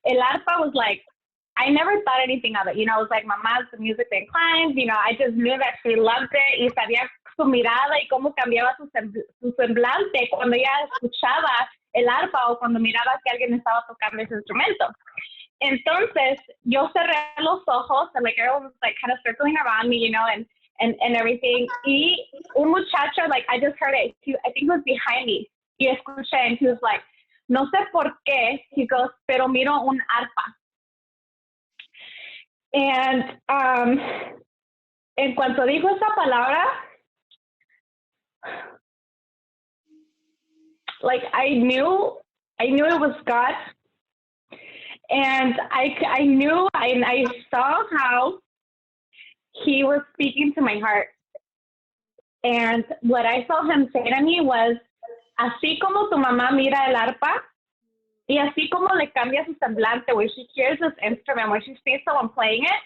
el arpa was like, I never thought anything of it, you know. It was like, mamás musically inclined, you know, I just knew that she loved it, y sabía su mirada y cómo cambiaba su semblante cuando ella escuchaba el arpa o cuando miraba que alguien estaba tocando ese instrumento. Entonces, yo cerré los ojos, and like everyone was like kind of circling around me, you know, and everything. Y un muchacho, like I just heard it, I think he was behind me. Y escuché, and he was like, no sé por qué, he goes, pero miro un arpa. And en cuanto dijo esa palabra, like I knew it was God. And I knew, and I saw how he was speaking to my heart. And what I saw him say to me was, así como tu mamá mira el arpa, y así como le cambia su semblante, where she hears this instrument, where she sees someone playing it,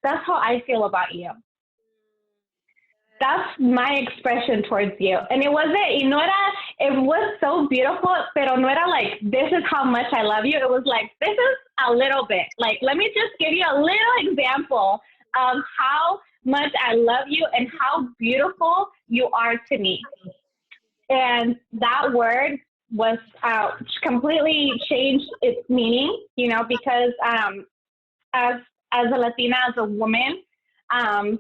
that's how I feel about you. That's my expression towards you. And it was so beautiful, pero no era like, this is how much I love you. It was like, this is a little bit. Like, let me just give you a little example of how much I love you and how beautiful you are to me. And that word was completely changed its meaning, you know, because as a Latina, as a woman,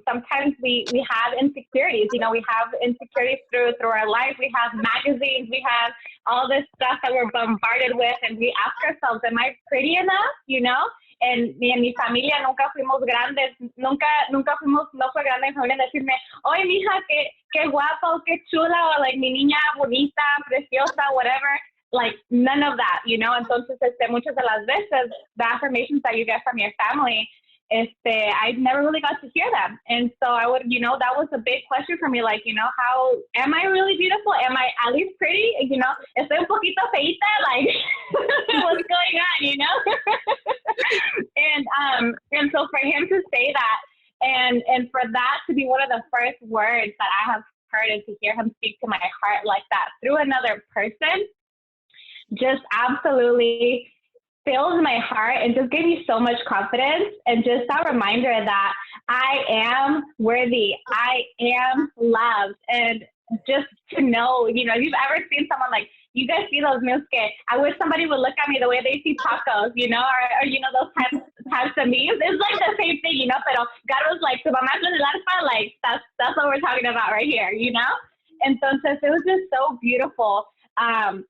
sometimes we have insecurities, you know, we have insecurities through our life. We have magazines, we have all this stuff that we're bombarded with, and we ask ourselves, am I pretty enough, you know? En mi familia nunca fuimos grandes, no fue grande mi familia decirme, oye, mija, qué guapa o qué chula, o like, mi niña bonita, preciosa, whatever. Like, none of that, you know? Entonces, muchas de las veces, the affirmations that you get from your family, I never really got to hear them. And so I would, you know, that was a big question for me, like, you know, how, am I really beautiful? Am I at least pretty? You know, estoy un poquito feita, like, what's going on, you know? And so for him to say that, and for that to be one of the first words that I have heard, and to hear him speak to my heart like that through another person, just absolutely fills my heart and just gave me so much confidence, and just that reminder that I am worthy, I am loved. And just to know, you know, if you've ever seen someone, like, you guys see those memes, I wish somebody would look at me the way they see tacos, you know, or you know, those types of memes. It's like the same thing, you know, pero God was like, tu mamá es la alfa, like, that's what we're talking about right here, you know? Entonces, it was just so beautiful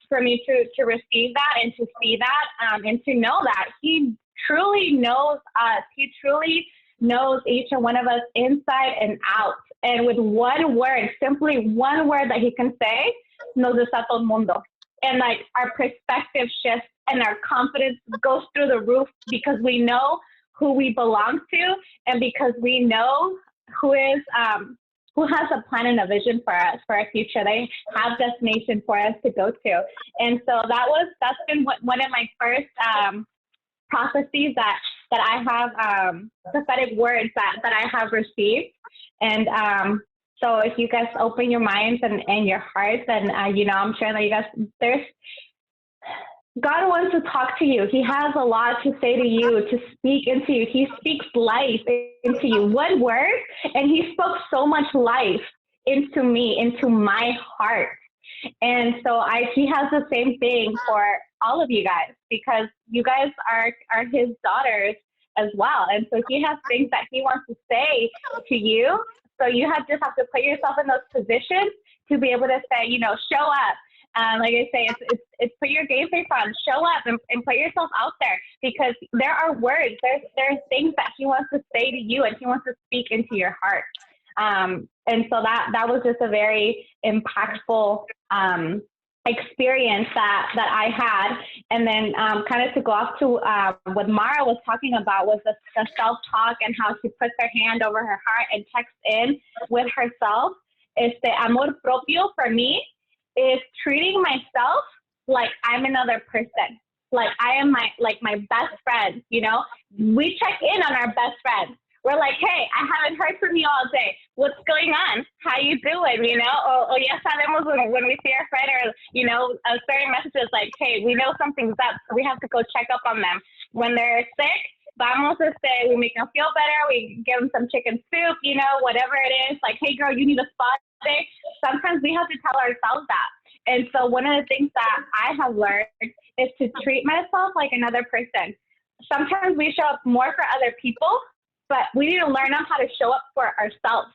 for me to receive that and to see that, and to know that he truly knows us. He truly knows each and one of us inside and out. And with one word, simply one word that he can say, nos está todo el mundo. And like, our perspective shifts and our confidence goes through the roof, because we know who we belong to, and because we know who is who has a plan and a vision for us, for our future. They have destination for us to go to. And so that's been one of my first prophecies that I have, prophetic words that I have received. And so if you guys open your minds and your hearts, and I'm sure that you guys, God wants to talk to you. He has a lot to say to you, to speak into you. He speaks life into you. One word, and he spoke so much life into me, into my heart. And so he has the same thing for all of you guys, because you guys are his daughters as well. And so he has things that he wants to say to you. So you just have to put yourself in those positions to be able to say, show up. Like I say, it's put your game face on, show up and put yourself out there, because there are words, there's things that he wants to say to you, and he wants to speak into your heart. And so that was just a very impactful experience that I had. And then kind of to go off to what Mara was talking about was the self-talk, and how she puts her hand over her heart and checks in with herself. Amor propio for me is treating myself like I'm another person. Like I am my best friend, We check in on our best friend. We're like, hey, I haven't heard from you all day. What's going on? How you doing? Or ya sabemos when we see our friend, or, certain messages like, hey, we know something's up, so we have to go check up on them. When they're sick, we make them feel better. We give them some chicken soup, whatever it is. Like, hey, girl, you need a spot today. Sometimes we have to tell ourselves that. And so one of the things that I have learned is to treat myself like another person. Sometimes we show up more for other people, but we need to learn how to show up for ourselves,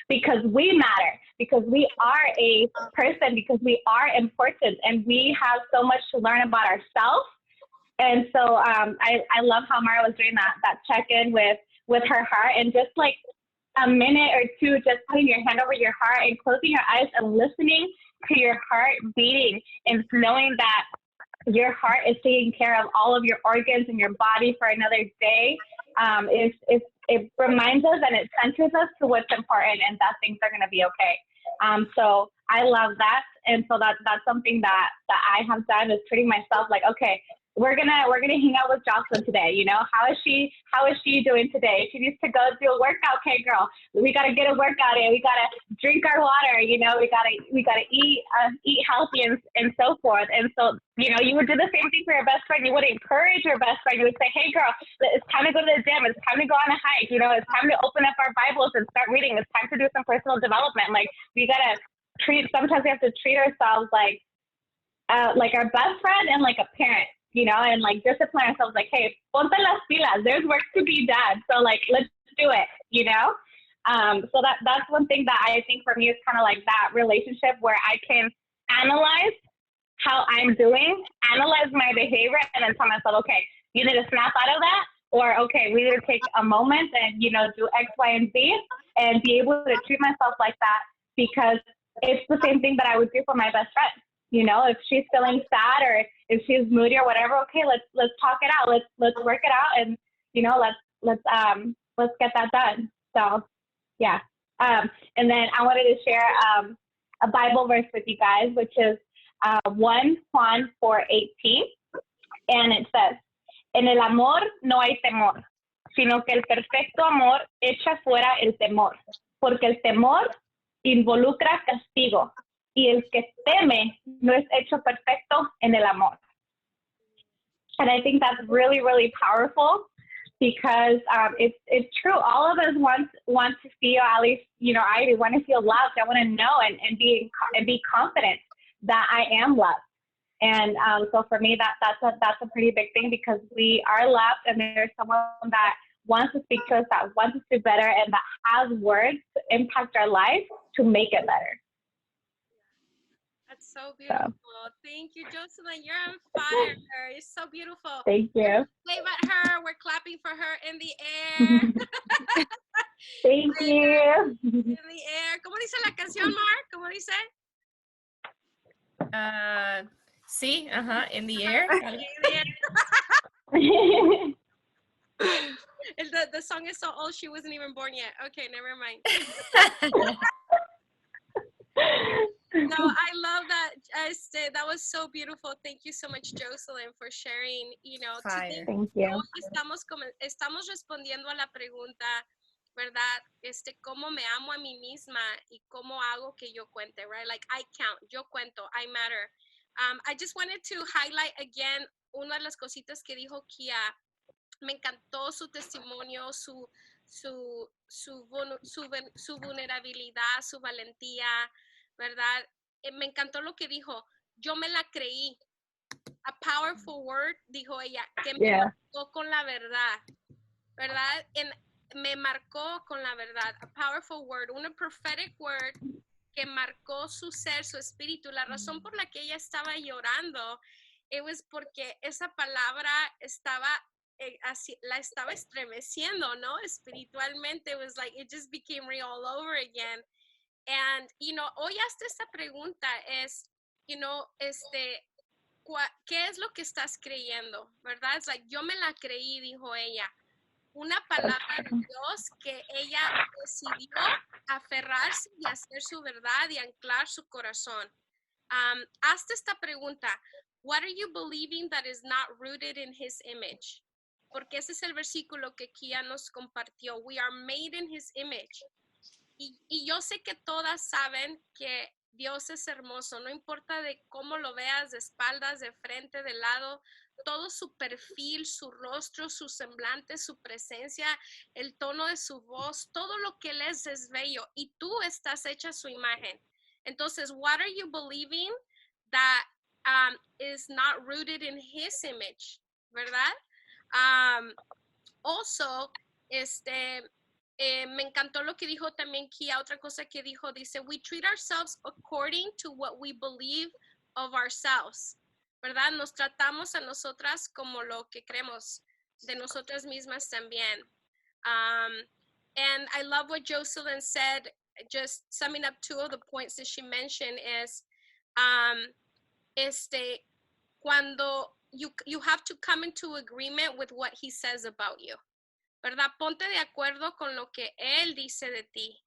because we matter, because we are a person, because we are important, and we have so much to learn about ourselves. And so I love how Mara was doing that check-in with her heart, and just like a minute or two, just putting your hand over your heart and closing your eyes and listening to your heart beating, and knowing that your heart is taking care of all of your organs and your body for another day. It reminds us, and it centers us to what's important, and that things are going to be okay. So I love that. And so that's something that I have done, is treating myself like, okay, we're gonna hang out with Jocelyn today. How is she doing today? She needs to go do a workout. Okay, girl, we gotta get a workout in. We gotta drink our water. We gotta eat healthy and so forth. And so you would do the same thing for your best friend. You would encourage your best friend. You would say, hey, girl, it's time to go to the gym. It's time to go on a hike. It's time to open up our Bibles and start reading. It's time to do some personal development. Like, we gotta sometimes we have to treat ourselves like our best friend and like a parent. And like discipline ourselves, like, hey, ponte las pilas, there's work to be done. So like, let's do it, So that's one thing that I think for me is kind of like that relationship where I can analyze how I'm doing, analyze my behavior, and then tell myself, okay, you need to snap out of that, or okay, we need to take a moment and, do X, Y, and Z, and be able to treat myself like that, because it's the same thing that I would do for my best friend. If she's feeling sad, or if she's moody or whatever, okay, let's talk it out. Let's work it out, and let's get that done. So yeah. And then I wanted to share a Bible verse with you guys, which is 1 Juan 4:18, and it says, en el amor no hay temor, sino que el perfecto amor echa fuera el temor, porque el temor involucra castigo. Y el que teme no es hecho perfecto en el amor. And I think that's really, really powerful, because it's true. All of us want to feel, at least, I want to feel loved. I want to know and be confident that I am loved. And so for me, that's a pretty big thing, because we are loved, and there's someone that wants to speak to us, that wants us to do better, and that has words to impact our life to make it better. That's so beautiful. So. Thank you, Jocelyn. You're on fire. It's so beautiful. Thank you. Wave at her. We're clapping for her in the air. Thank you. In the air. ¿Cómo dice la canción, Mar? ¿Cómo dice? Sí, in the air. The song is so old, she wasn't even born yet. Okay, never mind. No, I love that. That was so beautiful. Thank you so much, Jocelyn, for sharing. Fire. Thank you. Hoy estamos respondiendo a la pregunta, ¿verdad? ¿Cómo me amo a mí misma y cómo hago que yo cuente, right? Like, I count, yo cuento, I matter. I just wanted to highlight again una de las cositas que dijo Kia. Me encantó su testimonio, su vulnerabilidad, su valentía, ¿verdad? Me encantó lo que dijo. Yo me la creí. A powerful word, dijo ella, que me marcó con la verdad, ¿verdad? Me marcó con la verdad. A powerful word, una prophetic word que marcó su ser, su espíritu. La razón por la que ella estaba llorando, it was porque esa palabra estaba así, la estaba estremeciendo, ¿no? Espiritualmente, it was like, it just became real all over again. And, hoy hasta esta pregunta es, ¿qué es lo que estás creyendo? ¿Verdad? Es like, yo me la creí, dijo ella. Una palabra de Dios que ella decidió aferrarse y hacer su verdad y anclar su corazón. Hazte esta pregunta. What are you believing that is not rooted in his image? Porque ese es el versículo que Kia nos compartió. We are made in his image. Y yo sé que todas saben que Dios es hermoso. No importa de cómo lo veas, de espaldas, de frente, de lado, todo su perfil, su rostro, su semblante, su presencia, el tono de su voz, todo lo que él es bello. Y tú estás hecha a su imagen. Entonces, what are you believing that is not rooted in his image? ¿Verdad? Also, me encantó lo que dijo también Kia. Otra cosa que dijo, dice, we treat ourselves according to what we believe of ourselves. ¿Verdad? Nos tratamos a nosotras como lo que creemos de nosotras mismas también. And I love what Jocelyn said, just summing up two of the points that she mentioned is, cuando you have to come into agreement with what he says about you. ¿Verdad? Ponte de acuerdo con lo que él dice de ti.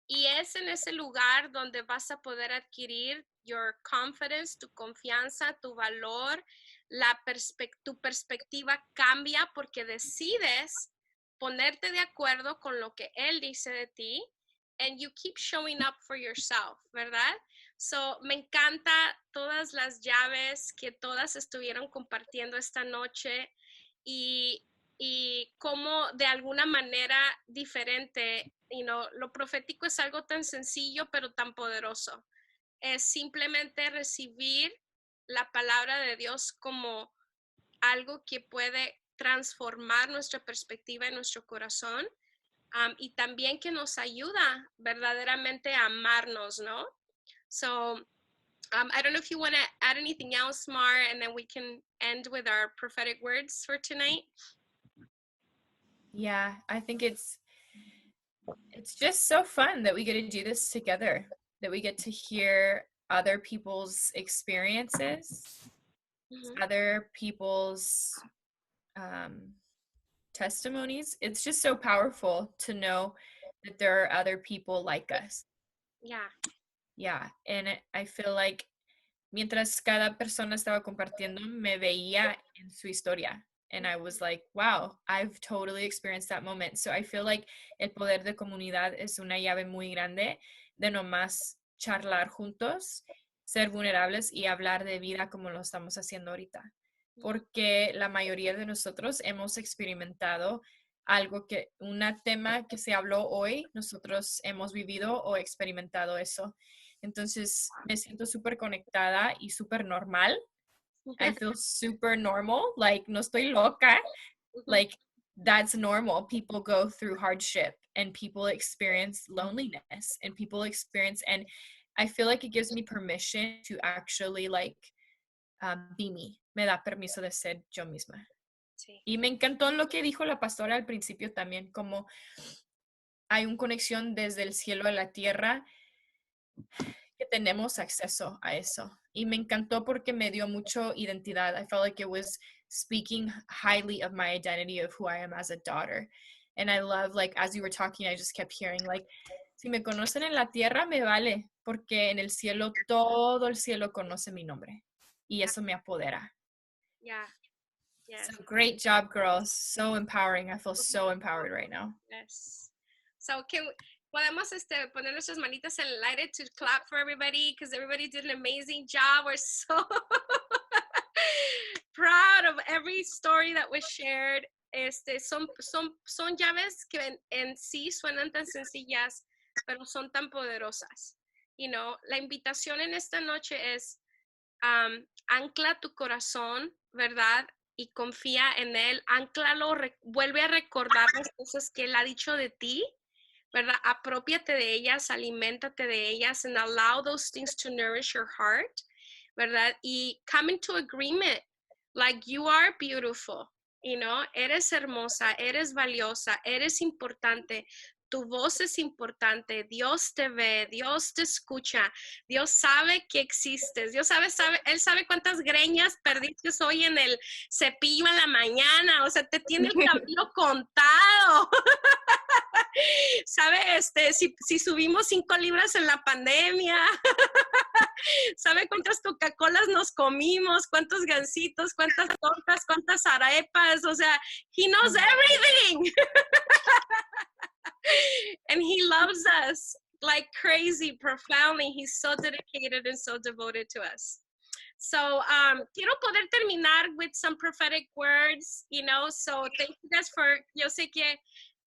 Y es en ese lugar donde vas a poder adquirir your confidence, tu confianza, tu valor, tu perspectiva cambia porque decides ponerte de acuerdo con lo que él dice de ti, and you keep showing up for yourself, ¿verdad? So, me encanta todas las llaves que todas estuvieron compartiendo esta noche y cómo de alguna manera diferente, lo profético es algo tan sencillo pero tan poderoso. Es simplemente recibir la palabra de Dios como algo que puede transformar nuestra perspectiva en nuestro corazón, y también que nos ayuda verdaderamente a amarnos, ¿no? So, I don't know if you want to add anything else, Mar, and then we can end with our prophetic words for tonight. Yeah, I think it's just so fun that we get to do this together, that we get to hear other people's experiences, other people's testimonies. It's just so powerful to know that there are other people like us. Yeah, and I feel like mientras cada persona estaba compartiendo, me veía en su historia. And I was like, wow, I've totally experienced that moment. So I feel like el poder de comunidad es una llave muy grande de nomás charlar juntos, ser vulnerables y hablar de vida como lo estamos haciendo ahorita. Porque la mayoría de nosotros hemos experimentado algo un tema que se habló hoy, nosotros hemos vivido o experimentado eso. Entonces me siento súper conectada y súper normal. I feel super normal, like no estoy loca, like that's normal. People go through hardship and people experience loneliness and people experience, and I feel like it gives me permission to actually like be me. Me da permiso de ser yo misma. Sí. Y me encantó lo que dijo la pastora al principio también, como hay una conexión desde el cielo a la tierra, que tenemos acceso a eso. Y me encantó porque me dio mucho identidad. I felt like it was speaking highly of my identity of who I am as a daughter. And I love, like, as you were talking, I just kept hearing, like, Si me conocen en la tierra, me vale, porque en el cielo, todo el cielo conoce mi nombre. Y eso me apodera. Yeah. Yes. So great job, girls. So empowering. I feel so empowered right now. Yes. So podemos poner nuestras manitas en el aire to clap for everybody because everybody did an amazing job. We're so proud of every story that was shared. Son llaves que en sí suenan tan sencillas, pero son tan poderosas. You know, la invitación en esta noche es ancla tu corazón, ¿verdad? Y confía en él, anclalo, vuelve a recordar las cosas que él ha dicho de ti, ¿verdad? Apropiate de ellas, aliméntate de ellas, and allow those things to nourish your heart, ¿verdad? Y come into agreement, like you are beautiful, you know, eres hermosa, eres valiosa, eres importante. Tu voz es importante, Dios te ve, Dios te escucha, Dios sabe que existes, Dios Él sabe cuántas greñas perdiste hoy en el cepillo en la mañana, o sea, te tiene el cabello contado. ¿Sabe si subimos 5 libras en la pandemia? ¿Sabe cuántas Coca-Colas nos comimos? ¿Cuántos gansitos? ¿Cuántas tortas? ¿Cuántas arepas? O sea, He knows everything. And He loves us like crazy, profoundly. He's so dedicated and so devoted to us. So quiero poder terminar with some prophetic words, you know, so thank you guys yo sé que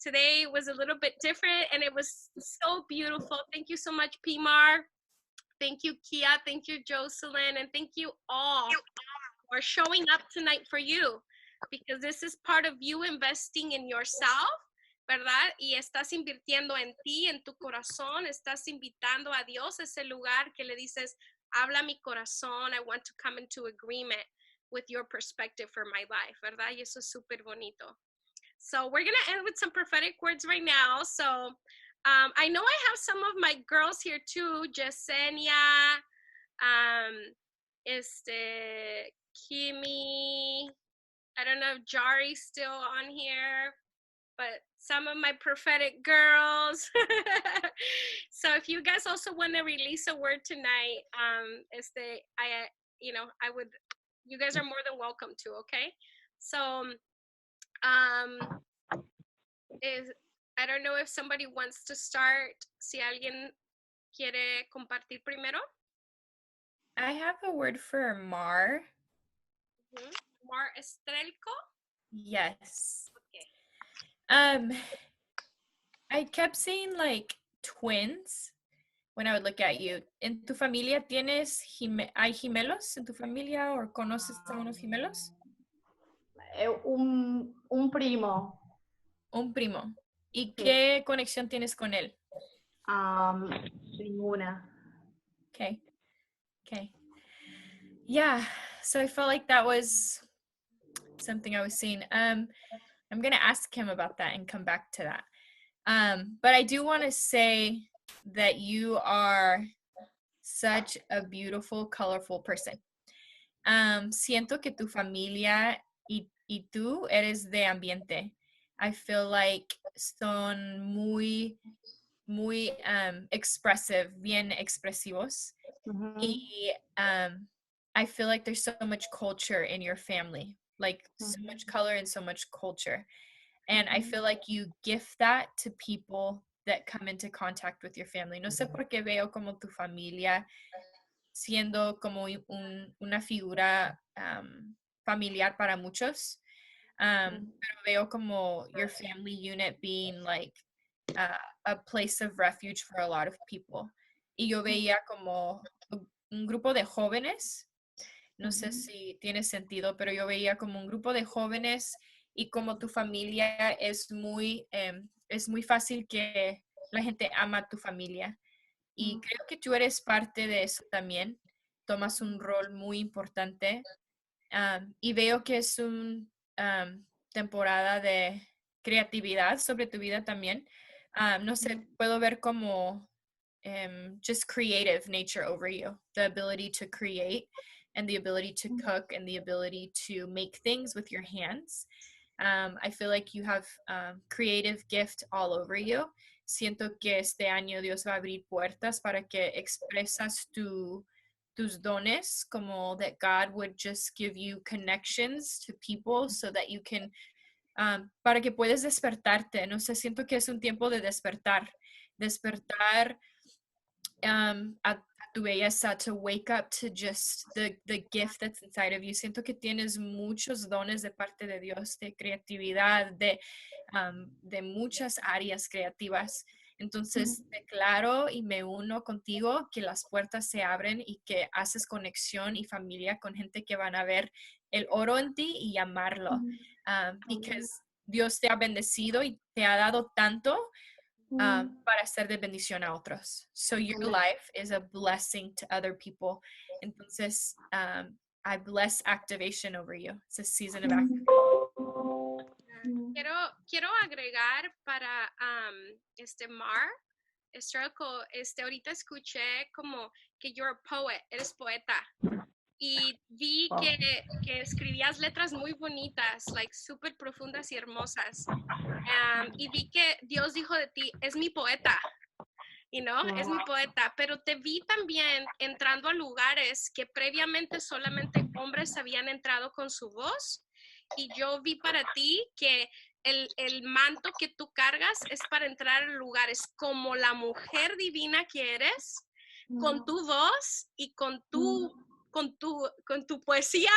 today was a little bit different and it was so beautiful. Thank you so much, Pimar. Thank you, Kia. Thank you, Jocelyn. And thank you all for showing up tonight for you, because this is part of you investing in yourself, ¿verdad? Y estás invirtiendo en ti, en tu corazón, estás invitando a Dios a ese lugar que le dices, habla mi corazón, I want to come into agreement with your perspective for my life, ¿verdad? Y eso es súper bonito. So we're going to end with some prophetic words right now. So I know I have some of my girls here too, Yesenia, Kimi, I don't know if Jari's still on here, but some of my prophetic girls. So if you guys also want to release a word tonight, you guys are more than welcome to, okay? So, I don't know if somebody wants to start. Si alguien quiere compartir primero. I have a word for Mar. Mm-hmm. Mar Estrelco? Yes. Okay. I kept saying like twins when I would look at you. ¿En tu familia hay gemelos en tu familia o conoces a unos gemelos? Un primo. Un primo. ¿Y Sí. qué conexión tienes con él? Ninguna. Okay. Yeah, so I felt like that was something I was seeing. I'm going to ask him about that and come back to that. But I do want to say that you are such a beautiful, colorful person. Siento que tu familia y tú eres de ambiente. I feel like son muy expressive, bien expresivos. Uh-huh. Y I feel like there's so much culture in your family, like so much color and so much culture. And I feel like you gift that to people that come into contact with your family. No sé por qué veo como tu familia siendo como una figura familiar para muchos. Pero veo como your family unit being like a place of refuge for a lot of people. Y yo veía como un grupo de jóvenes, no sé si tiene sentido, pero yo veía como un grupo de jóvenes y como tu familia es muy fácil que la gente ama a tu familia. Y creo que tú eres parte de eso también. Tomas un rol muy importante. Y veo que es una temporada de creatividad sobre tu vida también. No sé, puedo ver como just creative nature over you. The ability to create and the ability to cook and the ability to make things with your hands. I feel like you have creative gift all over you. Siento que este año Dios va a abrir puertas para que expresas tus dones, como that God would just give you connections to people so that you can, para que puedas despertarte. No sé, siento que es un tiempo de despertar a tu belleza, to wake up to just the gift that's inside of you. Siento que tienes muchos dones de parte de Dios, de creatividad, de muchas áreas creativas. Entonces, declaro y me uno contigo que las puertas se abren y que haces conexión y familia con gente que van a ver el oro en ti y amarlo. Because Dios te ha bendecido y te ha dado tanto para ser de bendición a otros. So your life is a blessing to other people. Entonces, I bless activation over you. It's a season of activation. Quiero agregar para Mar, ahorita escuché como que you're a poet, eres poeta. Y vi que escribías letras muy bonitas, like súper profundas y hermosas. Y vi que Dios dijo de ti, es mi poeta, es mi poeta. Pero te vi también entrando a lugares que previamente solamente hombres habían entrado con su voz. Y yo vi para ti que el manto que tú cargas es para entrar a lugares como la mujer divina que eres, con tu voz y con tu poesía,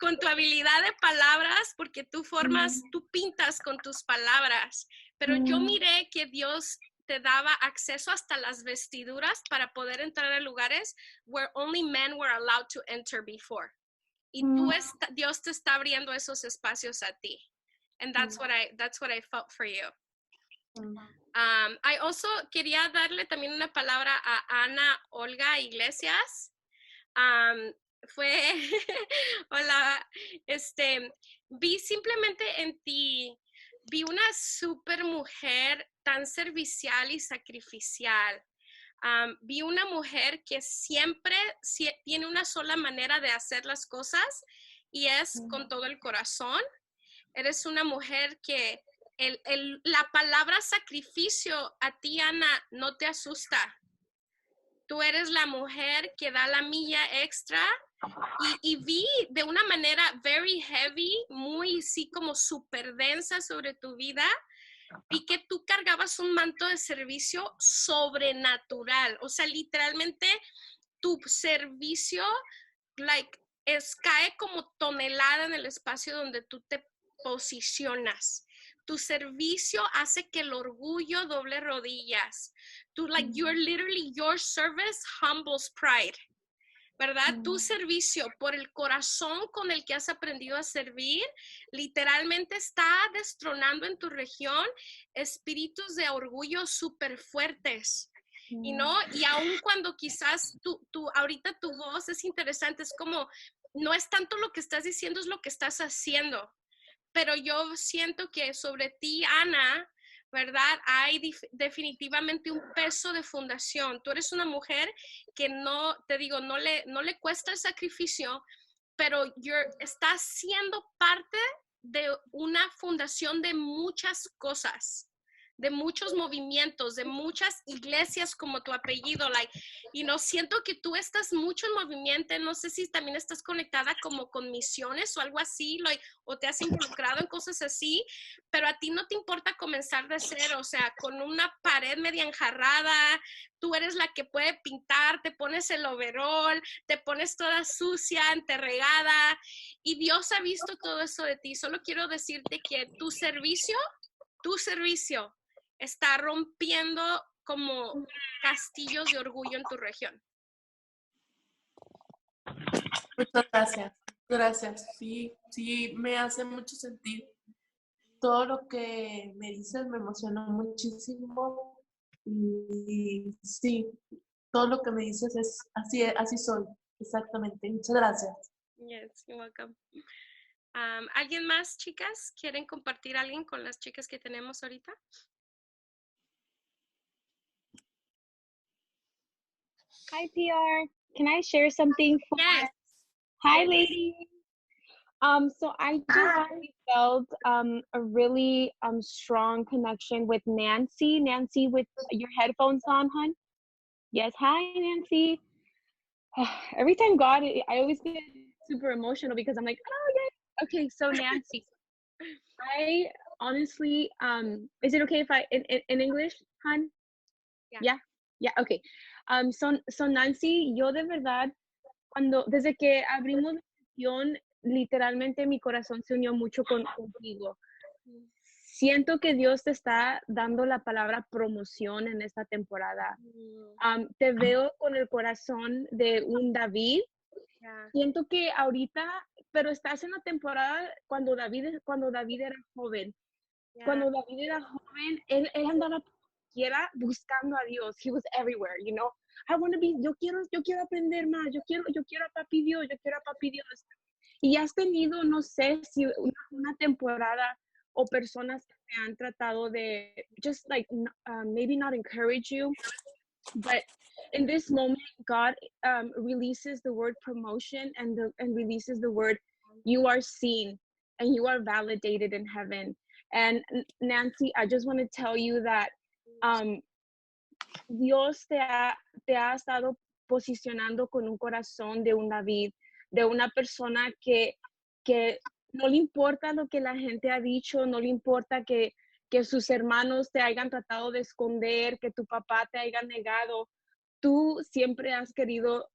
con tu habilidad de palabras, porque tú pintas con tus palabras. Pero yo miré que Dios te daba acceso hasta las vestiduras para poder entrar a lugares where only men were allowed to enter before. Y Dios te está abriendo esos espacios a ti. And that's what I felt for you. I also quería darle también una palabra a Ana Olga Iglesias. Hola, vi simplemente en ti, vi una super mujer tan servicial y sacrificial. Vi una mujer que siempre tiene una sola manera de hacer las cosas y es con todo el corazón. Eres una mujer que la palabra sacrificio a ti, Ana, no te asusta. Tú eres la mujer que da la milla extra y vi de una manera very heavy, muy sí como súper densa sobre tu vida, y que tú cargabas un manto de servicio sobrenatural. O sea, literalmente tu servicio cae como tonelada en el espacio donde tú te posicionas. Tu servicio hace que el orgullo doble rodillas. Your service humbles pride. ¿Verdad? Tu servicio por el corazón con el que has aprendido a servir, literalmente está destronando en tu región espíritus de orgullo súper fuertes. Y aun cuando quizás ahorita tu voz es interesante, es como, no es tanto lo que estás diciendo, es lo que estás haciendo. Pero yo siento que sobre ti, Ana, ¿verdad? Hay definitivamente un peso de fundación. Tú eres una mujer que no le cuesta el sacrificio, pero estás siendo parte de una fundación de muchas cosas, de muchos movimientos, de muchas iglesias como tu apellido, siento que tú estás mucho en movimiento. No sé si también estás conectada como con misiones o algo así, o te has involucrado en cosas así, pero a ti no te importa comenzar de cero, o sea, con una pared media enjarrada, tú eres la que puede pintar, te pones el overol, te pones toda sucia, enterregada, y Dios ha visto todo eso de ti. Solo quiero decirte que tu servicio está rompiendo como castillos de orgullo en tu región. Muchas gracias. Gracias. Sí, me hace mucho sentido. Todo lo que me dices me emocionó muchísimo. Y sí, todo lo que me dices es así soy. Exactamente. Muchas gracias. Yes, you're welcome. ¿Alguien más, chicas? ¿Quieren compartir alguien con las chicas que tenemos ahorita? Hi, PR. Can I share something? Yes. Hi, ladies. So I just really felt a really strong connection with Nancy. Nancy, with your headphones on, hon? Yes. Hi, Nancy. Every time God, I always get super emotional because I'm like, oh, yeah. Okay, so Nancy, I honestly, is it okay if I, in English, hon? Yeah. Yeah. Yeah, okay. So Nancy, yo de verdad, desde que abrimos la sesión, literalmente mi corazón se unió mucho contigo. Siento que Dios te está dando la palabra promoción en esta temporada. Te veo con el corazón de un David. Yeah. Siento que ahorita, pero estás en la temporada cuando David era joven. Yeah. Cuando David era joven, él andaba quiera buscando a Dios. He was everywhere, you know. I want to be, yo quiero aprender más, yo quiero a papi Dios, yo quiero a papi Dios. Y has tenido, no sé, si una temporada o personas que te han tratado de, just like, maybe not encourage you, but in this moment, God releases the word promotion and releases the word, you are seen and you are validated in heaven. And Nancy, I just want to tell you that Dios te ha estado posicionando con un corazón de un David, de una persona que no le importa lo que la gente ha dicho, no le importa que sus hermanos te hayan tratado de esconder, que tu papá te haya negado. Tú siempre has querido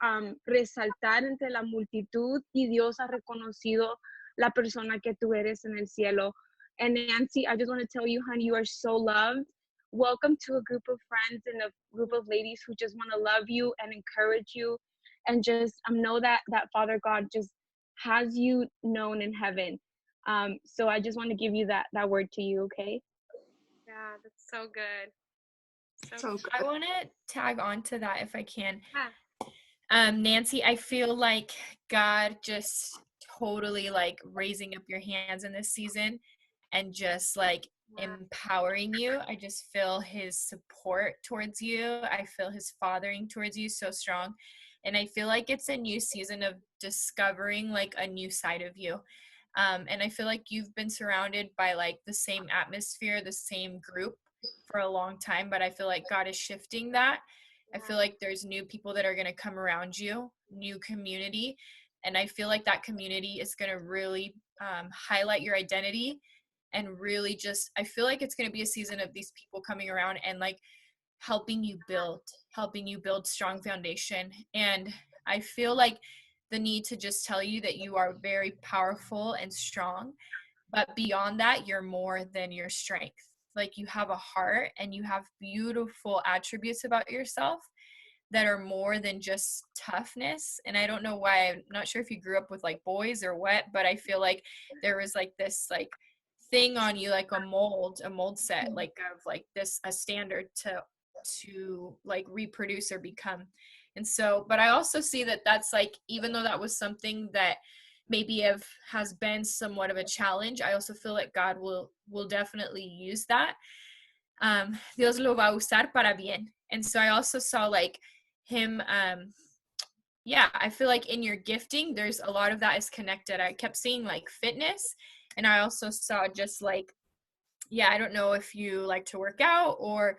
resaltar entre la multitud y Dios ha reconocido la persona que tú eres en el cielo. And Nancy, I just want to tell you, honey, you are so loved. Welcome to a group of friends and a group of ladies who just want to love you and encourage you and just know that Father God just has you known in heaven. So I just want to give you that word to you, okay? Yeah, that's so good. So good. I want to tag on to that if I can. Yeah. Nancy, I feel like God just totally like raising up your hands in this season and just like empowering you. I just feel his support towards you. I feel his fathering towards you so strong. And I feel like it's a new season of discovering like a new side of you. And I feel like you've been surrounded by like the same atmosphere, the same group for a long time, but I feel like God is shifting that. I feel like there's new people that are going to come around you, new community. And I feel like that community is going to really highlight your identity and really just, I feel like it's going to be a season of these people coming around and like helping you build strong foundation. And I feel like the need to just tell you that you are very powerful and strong, but beyond that, you're more than your strength. Like you have a heart and you have beautiful attributes about yourself that are more than just toughness. And I don't know why, I'm not sure if you grew up with like boys or what, but I feel like there was like this like thing on you, like a mold set, like of like this, a standard to like reproduce or become. And so, but I also see that that's like, even though that was something that maybe has been somewhat of a challenge, I also feel like God will definitely use that. Dios lo va a usar para bien. And so I also saw like him, I feel like in your gifting, there's a lot of that is connected. I kept seeing like fitness, and I also saw just like, I don't know if you like to work out, or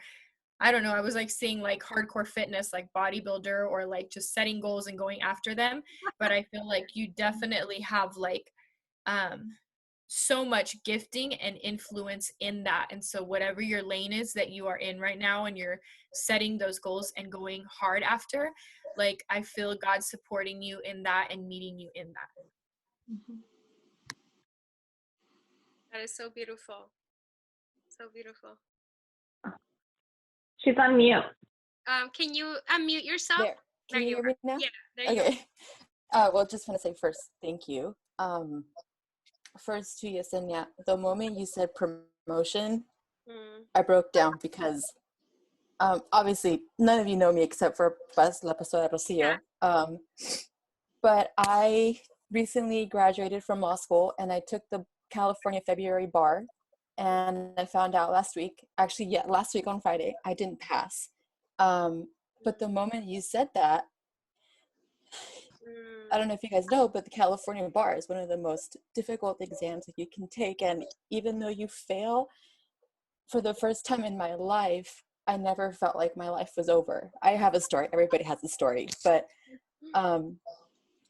I don't know, I was like seeing like hardcore fitness, like bodybuilder, or like just setting goals and going after them. But I feel like you definitely have like so much gifting and influence in that. And so whatever your lane is that you are in right now, and you're setting those goals and going hard after, like I feel God supporting you in that and meeting you in that. Mm-hmm. That is so beautiful. So beautiful. She's on mute. Can you unmute yourself? There. Can you hear me now? Yeah, there you Okay. Well, just want to say first, thank you. First to Yesenia, the moment you said promotion, I broke down because obviously none of you know me except for La Pastora Rocio. But I recently graduated from law school, and I took the California February bar, and I found out last week on Friday, I didn't pass. But the moment you said that, I don't know if you guys know, but the California bar is one of the most difficult exams that you can take. And even though you fail, for the first time in my life, I never felt like my life was over. I have a story. Everybody has a story. But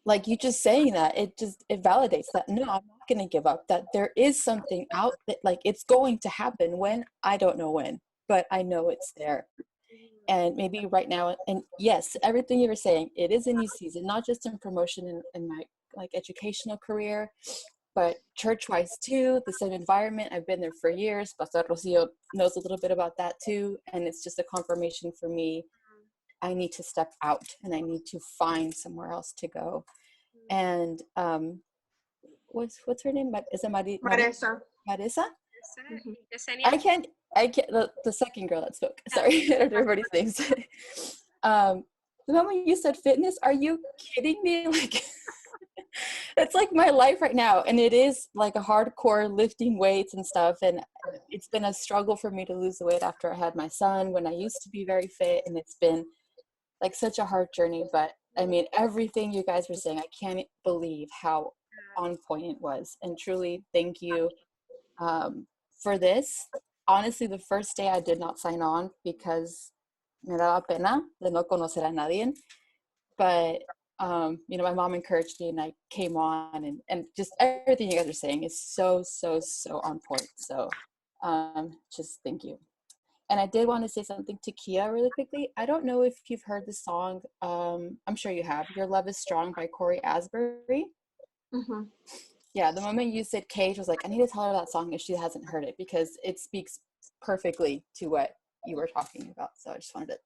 like you just saying that, it validates that, no, I'm not going to give up, that there is something out that, like, it's going to happen when, I don't know when, but I know it's there. And maybe right now, and yes, everything you were saying, it is a new season, not just in promotion in my like educational career, but church-wise too, the same environment. I've been there for years. Pastor Rocio knows a little bit about that too. And it's just a confirmation for me. I need to step out and I need to find somewhere else to go. And what's her name? Is it Marisa. Marisa? Yesenia? I can't, the second girl that spoke. Sorry, I don't know everybody's names. The moment you said fitness, are you kidding me? Like, it's like my life right now. And it is like a hardcore lifting weights and stuff. And it's been a struggle for me to lose the weight after I had my son, when I used to be very fit. And it's been like such a hard journey. But I mean, everything you guys were saying, I can't believe how on point it was. And truly, thank you for this. Honestly, the first day I did not sign on because me daba pena de no conocer a nadie. But, you know, my mom encouraged me and I came on, and just everything you guys are saying is so, so, so on point. So just thank you. And I did want to say something to Kia really quickly. I don't know if you've heard the song. I'm sure you have. Your Love is Strong by Corey Asbury. Mm-hmm. Yeah, the moment you said Cage, I was like, I need to tell her that song if she hasn't heard it, because it speaks perfectly to what you were talking about. So I just wanted to,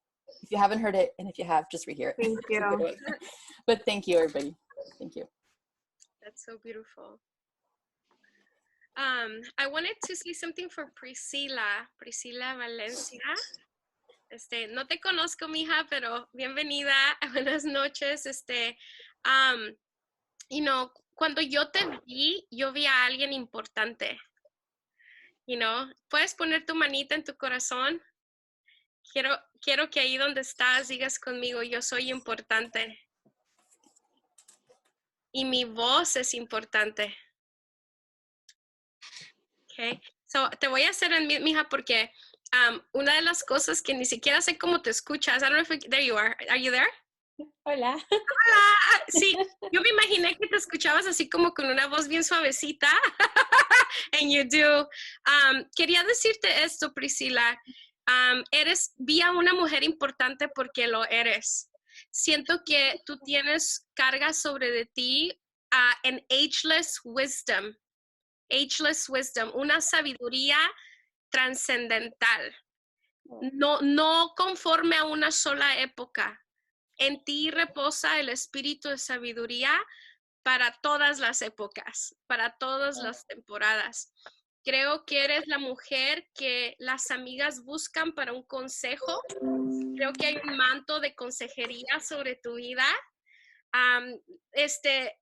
if you haven't heard it, and if you have, just rehear it. Thank you. But thank you, everybody. Thank you. That's so beautiful. I wanted to say something for Priscilla Valencia. No te conozco, mija, pero bienvenida. Buenas noches. You know, cuando yo te vi, yo vi a alguien importante. You know, puedes poner tu manita en tu corazón. Quiero que ahí donde estás digas conmigo, yo soy importante. Y mi voz es importante. Okay. So, te voy a hacer en mija, porque una de las cosas que ni siquiera sé cómo te escuchas. I don't know if there you are. Are you there? Hola. Hola. Sí, yo me imaginé que te escuchabas así como con una voz bien suavecita. And you do. Quería decirte esto, Priscilla. Vi a una mujer importante porque lo eres. Siento que tú tienes carga sobre de ti an ageless wisdom, una sabiduría trascendental, no conforme a una sola época. En ti reposa el espíritu de sabiduría para todas las épocas, para todas las temporadas. Creo que eres la mujer que las amigas buscan para un consejo. Creo que hay un manto de consejería sobre tu vida.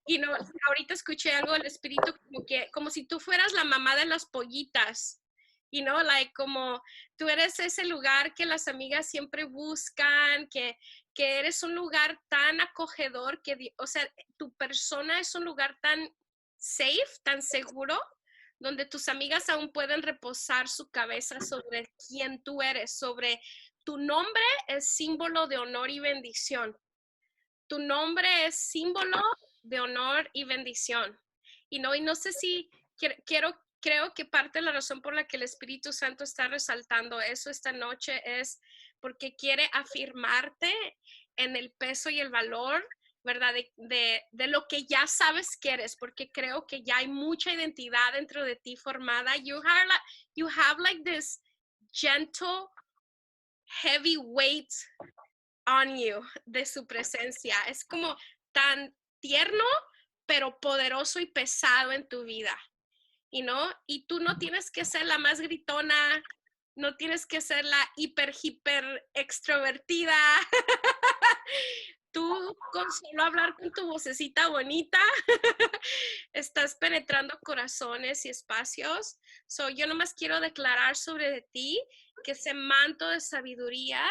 You know, ahorita escuché algo del espíritu como si tú fueras la mamá de las pollitas. You know, like como tú eres ese lugar que las amigas siempre buscan, que eres un lugar tan acogedor, o sea, tu persona es un lugar tan safe, tan seguro, donde tus amigas aún pueden reposar su cabeza sobre quién tú eres, sobre tu nombre es símbolo de honor y bendición. Tu nombre es símbolo de honor y bendición. Y no sé si creo que parte de la razón por la que el Espíritu Santo está resaltando eso esta noche es porque quiere afirmarte en el peso y el valor, ¿verdad? De lo que ya sabes que eres, porque creo que ya hay mucha identidad dentro de ti formada. You have like this gentle, heavy weight on you de su presencia. Es como tan tierno, pero poderoso y pesado en tu vida. Y tú no tienes que ser la más gritona, no tienes que ser la hiper extrovertida. Tú con solo hablar con tu vocecita bonita, estás penetrando corazones y espacios. So, yo nomás quiero declarar sobre ti que ese manto de sabiduría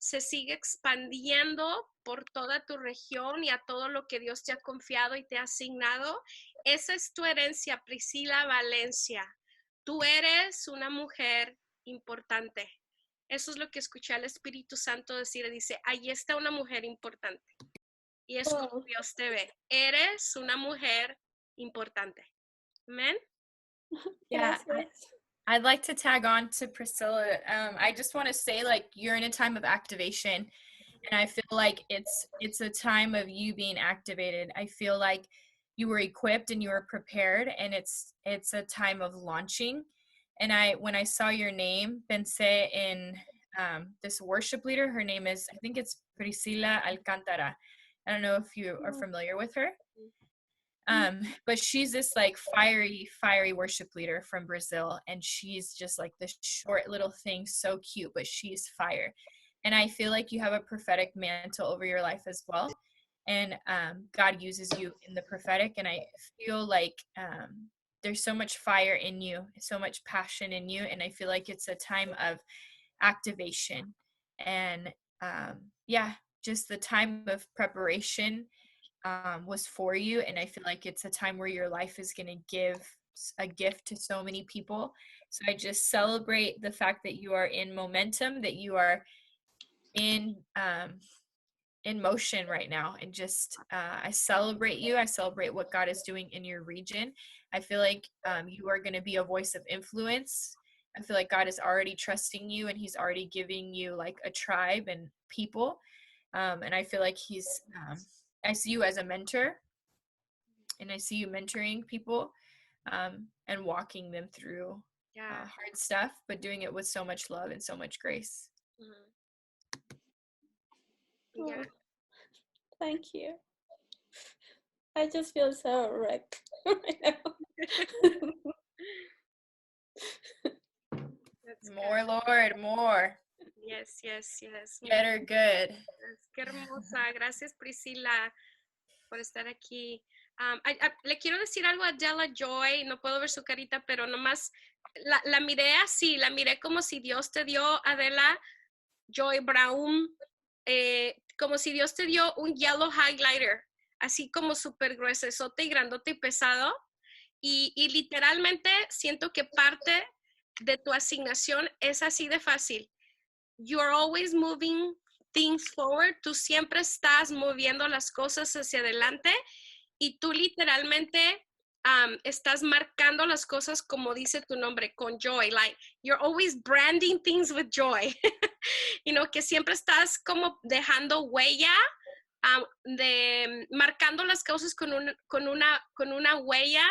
se sigue expandiendo por toda tu región y a todo lo que Dios te ha confiado y te ha asignado. Esa es tu herencia, Priscila Valencia. Tú eres una mujer importante. Eso es lo que escuché al Espíritu Santo decir. Dice, ahí está una mujer importante. Y es como Dios te ve. Eres una mujer importante. Amen. Yeah. I'd like to tag on to Priscilla. I just want to say, like, you're in a time of activation, and I feel like it's a time of you being activated. I feel like you were equipped and you were prepared, and it's a time of launching. And when I saw your name, pensé in this worship leader. Her name is, I think it's Priscilla Alcantara. I don't know if you are familiar with her. But she's this like fiery worship leader from Brazil, and she's just like this short little thing, so cute, but she's fire. And I feel like you have a prophetic mantle over your life as well, and God uses you in the prophetic, and I feel like there's so much fire in you, so much passion in you, and I feel like it's a time of activation, and just the time of preparation was for you, and I feel like it's a time where your life is going to give a gift to so many people. So I just celebrate the fact that you are in momentum, that you are in motion right now, and just I celebrate you. I celebrate what God is doing in your region. I feel like you are going to be a voice of influence. I feel like God is already trusting you, and he's already giving you like a tribe and people, and I feel like he's I see you as a mentor, and I see you mentoring people and walking them through hard stuff, but doing it with so much love and so much grace. Yeah. Oh, thank you. I just feel so wrecked right now. More, Lord, more. Yes. Get her good. Qué hermosa. Gracias, Priscila, por estar aquí. Le quiero decir algo a Adela Joy. No puedo ver su carita, pero nomás la miré así. La miré como si Dios te dio, Adela Joy Brown, como si Dios te dio un yellow highlighter, así como súper gruesote y grandote y pesado. Y literalmente siento que parte de tu asignación es así de fácil. You are always moving things forward. Tú siempre estás moviendo las cosas hacia adelante y tú literalmente estás marcando las cosas como dice tu nombre, con joy. Like, you're always branding things with joy. Que siempre estás como dejando huella, marcando las cosas con una huella,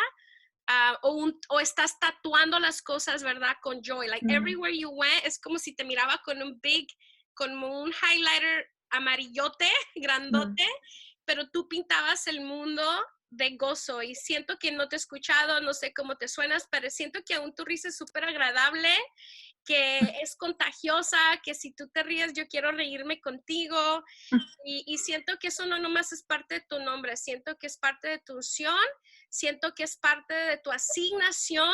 o estás tatuando las cosas, ¿verdad? Con joy. Like, everywhere you went, es como si te miraba como un highlighter amarillote, grandote, pero tú pintabas el mundo de gozo, y siento que no te he escuchado, no sé cómo te suenas, pero siento que aún tu risa es súper agradable, que es contagiosa, que si tú te ríes, yo quiero reírme contigo, y siento que eso no nomás es parte de tu nombre, siento que es parte de tu unción, siento que es parte de tu asignación,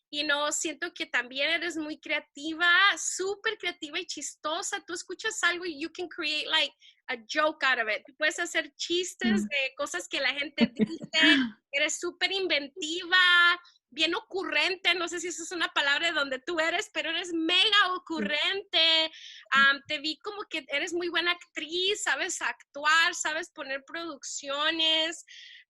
y siento que también eres muy creativa, súper creativa y chistosa. Tú escuchas algo y you can create like a joke out of it. Tú puedes hacer chistes de cosas que la gente dice. Eres súper inventiva, bien ocurrente. No sé si eso es una palabra de donde tú eres, pero eres mega ocurrente. Te vi como que eres muy buena actriz, sabes actuar, sabes poner producciones.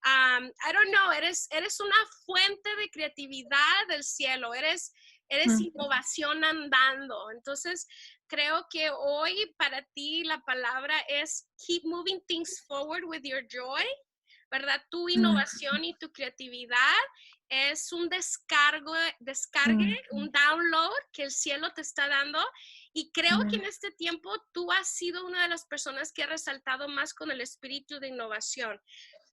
I don't know, eres una fuente de creatividad del cielo, eres innovación andando. Entonces, creo que hoy para ti la palabra es keep moving things forward with your joy, ¿verdad? Tu innovación y tu creatividad es un descargue, un download que el cielo te está dando. Y creo que en este tiempo tú has sido una de las personas que ha resaltado más con el espíritu de innovación.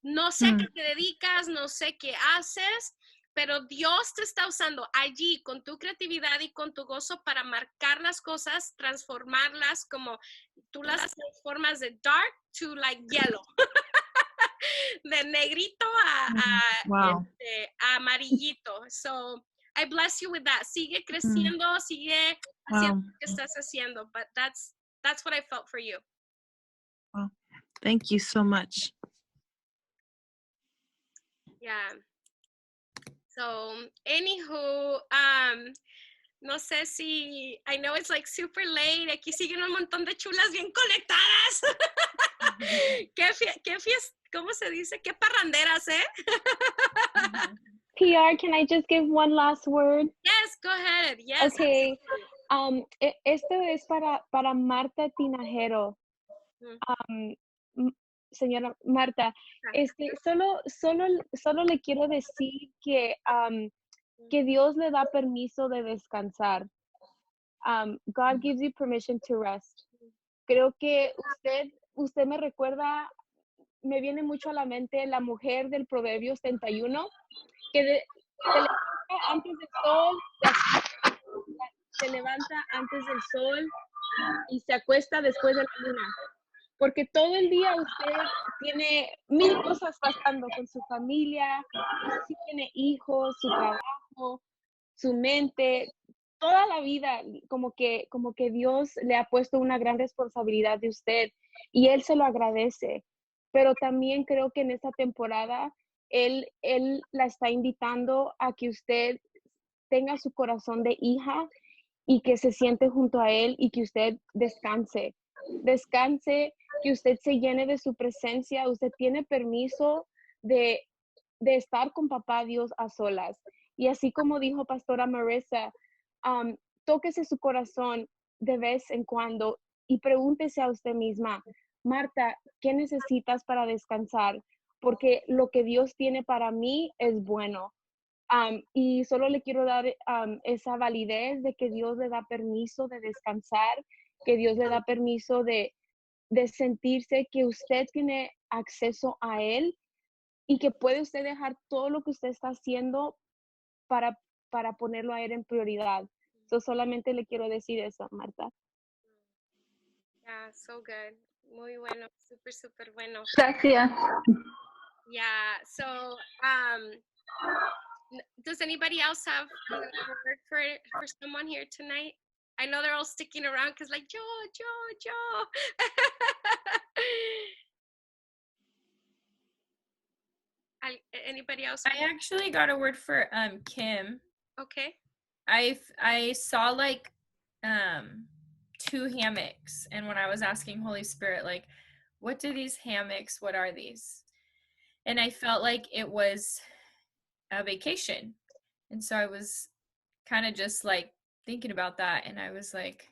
No sé a qué te dedicas, no sé qué haces, pero Dios te está usando allí con tu creatividad y con tu gozo para marcar las cosas, transformarlas, como tú las transformas de dark to like yellow. De negrito a amarillito. So, I bless you with that. Sigue creciendo, sigue haciendo lo que estás haciendo. But that's that's what I felt for you. Well, thank you so much. Yeah. So, anywho, no sé si, I know it's like super late, aquí siguen un montón de chulas bien conectadas. ¿Cómo se dice? Qué parranderas, ¿eh? PR, can I just give one last word? Yes, go ahead. Yes. Okay. Esto es para Marta Tinajero. Señora Marta, solo le quiero decir que Dios le da permiso de descansar. God gives you permission to rest. Creo que usted me recuerda, me viene mucho a la mente la mujer del Proverbios 31, que se levanta antes del sol y se acuesta después de la luna. Porque todo el día usted tiene 1000 cosas pasando con su familia, si tiene hijos, su trabajo, su mente, toda la vida, como que Dios le ha puesto una gran responsabilidad de usted y Él se lo agradece. Pero también creo que en esta temporada Él la está invitando a que usted tenga su corazón de hija y que se siente junto a Él y que usted descanse, que usted se llene de su presencia. Usted tiene permiso de estar con papá Dios a solas. Y así como dijo Pastora Marissa, tóquese su corazón de vez en cuando y pregúntese a usted misma, Marta, ¿qué necesitas para descansar? Porque lo que Dios tiene para mí es bueno. Y solo le quiero dar esa validez de que Dios le da permiso de descansar, que Dios le da permiso de sentirse que usted tiene acceso a Él y que puede usted dejar todo lo que usted está haciendo para ponerlo a Él en prioridad. Solamente le quiero decir eso, Marta. Yeah, so good. Muy bueno, super, super bueno. Gracias. Yeah, so, does anybody else have a word for someone here tonight? I know they're all sticking around because like, yo. Anybody else? I actually got a word for Kim. Okay. I saw like 2 hammocks, and when I was asking Holy Spirit, like, what do these hammocks, what are these? And I felt like it was a vacation. And so I was kind of just like thinking about that, and I was like,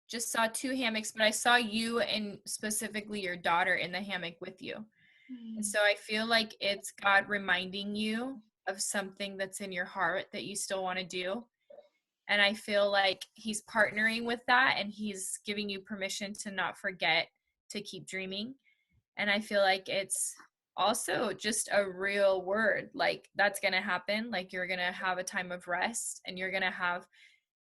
just saw 2 hammocks, but I saw you and specifically your daughter in the hammock with you. And so I feel like it's God reminding you of something that's in your heart that you still want to do. And I feel like He's partnering with that, and He's giving you permission to not forget to keep dreaming. And I feel like it's also just a real word, like that's going to happen. Like you're going to have a time of rest, and you're going to have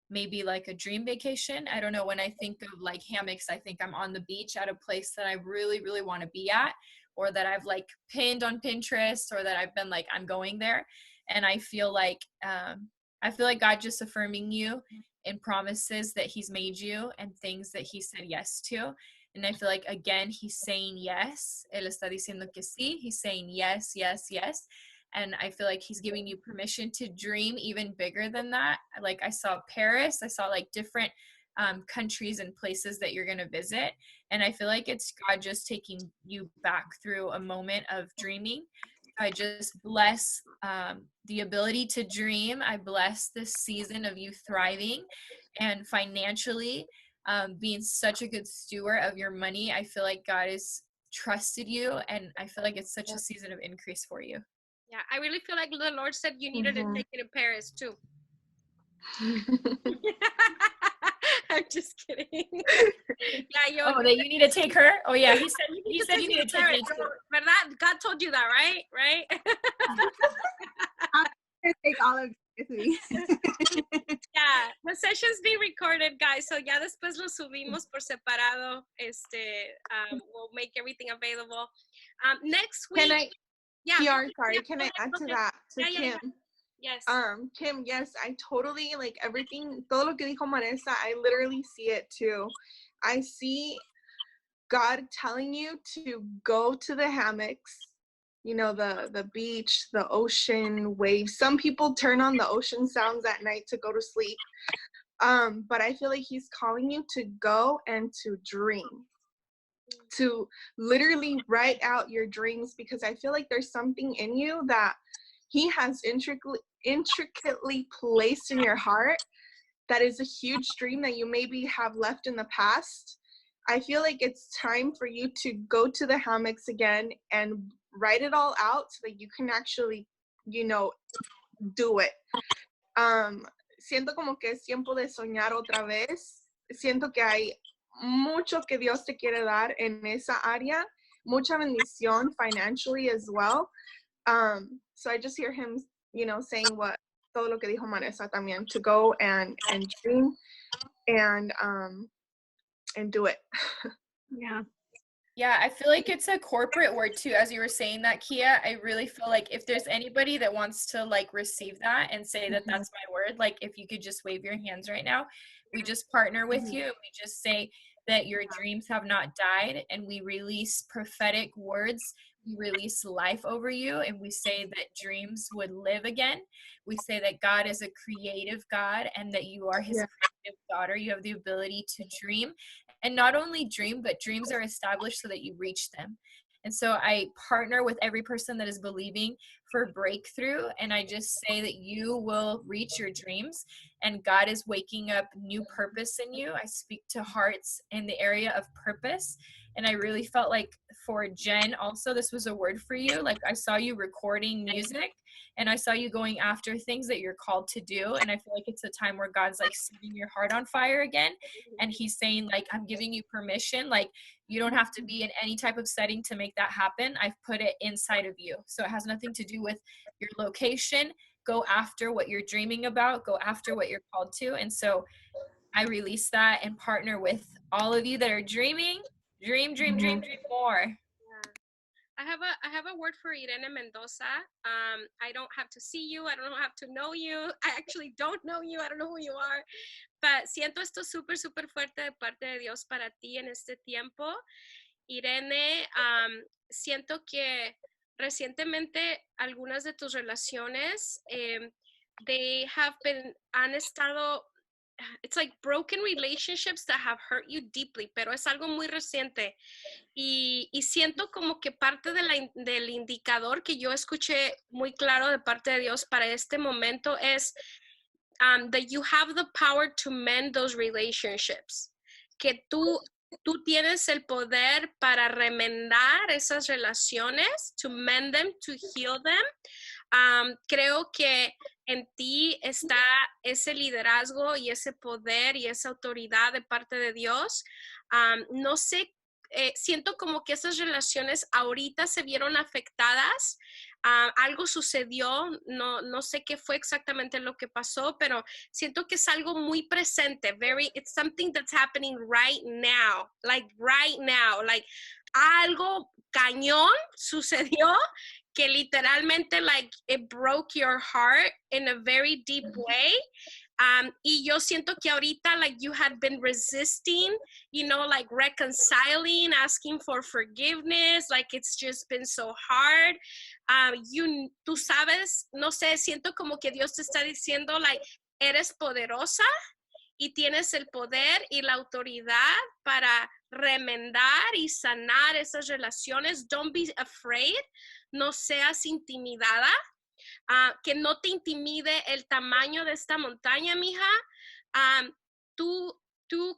maybe like a dream vacation. I don't know. When I think of like hammocks, I think I'm on the beach at a place that I really, really want to be at, or that I've like pinned on Pinterest, or that I've been like, I'm going there. And I feel like God just affirming you in promises that He's made you and things that He said yes to. And I feel like, again, He's saying yes. Él está diciendo que sí. He's saying yes, yes, yes. And I feel like He's giving you permission to dream even bigger than that. Like I saw Paris. I saw like different countries and places that you're going to visit. And I feel like it's God just taking you back through a moment of dreaming. I just bless the ability to dream. I bless this season of you thriving and financially being such a good steward of your money. I feel like God has trusted you, and I feel like it's such a season of increase for you. Yeah, I really feel like the Lord said you needed to take it to Paris too. I'm just kidding. Yeah, that you need to take her? Oh yeah, he said you need to take me too. But God told you that, right? Right? I'm gonna take all of it with me. Yeah, the session's being recorded, guys. So ya después lo subimos por separado. We'll make everything available. Next week. Can I? Yeah. PR, sorry. Can I add to that? To Kim? Yes. Kim, yes, I totally, like, everything, todo lo que dijo Marisa, I literally see it too. I see God telling you to go to the hammocks, you know, the beach, the ocean, waves. Some people turn on the ocean sounds at night to go to sleep. But I feel like he's calling you to go and to dream, to literally write out your dreams, because I feel like there's something in you that he has intricately placed in your heart that is a huge dream that you maybe have left in the past. I feel like it's time for you to go to the hammocks again and write it all out so that you can actually, you know, do it. Siento como que es tiempo de soñar otra vez. Siento que hay mucho que Dios te quiere dar en esa área, mucha bendición financially as well. So I just hear him, you know, saying what todo lo que dijo Marisa también, to go and dream and do it. Yeah. Yeah, I feel like it's a corporate word too. As you were saying that, Kia, I really feel like if there's anybody that wants to like receive that and say that that's my word, like if you could just wave your hands right now, we just partner with you. We just say that your dreams have not died, and we release prophetic words. We release life over you, and we say that dreams would live again. We say that God is a creative God and that you are his creative daughter. You have the ability to dream. And not only dream, but dreams are established so that you reach them. And so I partner with every person that is believing for breakthrough. And I just say that you will reach your dreams, and God is waking up new purpose in you. I speak to hearts in the area of purpose. And I really felt like for Jen also, this was a word for you. Like I saw you recording music, and I saw you going after things that you're called to do. And I feel like it's a time where God's like setting your heart on fire again. And he's saying like, I'm giving you permission. Like you don't have to be in any type of setting to make that happen. I've put it inside of you. So it has nothing to do with your location. Go after what you're dreaming about. Go after what you're called to. And so I release that and partner with all of you that are dreaming. Dream more. I have a word for Irene Mendoza. I don't have to see you. I don't have to know you. I actually don't know you. I don't know who you are. But siento esto súper, súper fuerte de parte de Dios para ti en este tiempo. Irene, siento que recientemente algunas de tus relaciones, han estado, it's like broken relationships that have hurt you deeply, pero es algo muy reciente. Y siento como que parte del indicador que yo escuché muy claro de parte de Dios para este momento es that you have the power to mend those relationships. Que tú tienes el poder para remendar esas relaciones, to mend them, to heal them. Creo que en ti está ese liderazgo y ese poder y esa autoridad de parte de Dios. No sé, siento como que esas relaciones ahorita se vieron afectadas. Algo sucedió, no sé qué fue exactamente lo que pasó, pero siento que es algo muy presente. It's something that's happening right now. Like algo cañón sucedió que literalmente like it broke your heart in a very deep way. Y yo siento que ahorita like you had been resisting, you know, like reconciling, asking for forgiveness, like it's just been so hard. Tú sabes, no sé, siento como que Dios te está diciendo like eres poderosa y tienes el poder y la autoridad para remendar y sanar esas relaciones. Don't be afraid. No seas intimidada, que no te intimide el tamaño de esta montaña, mija. Tú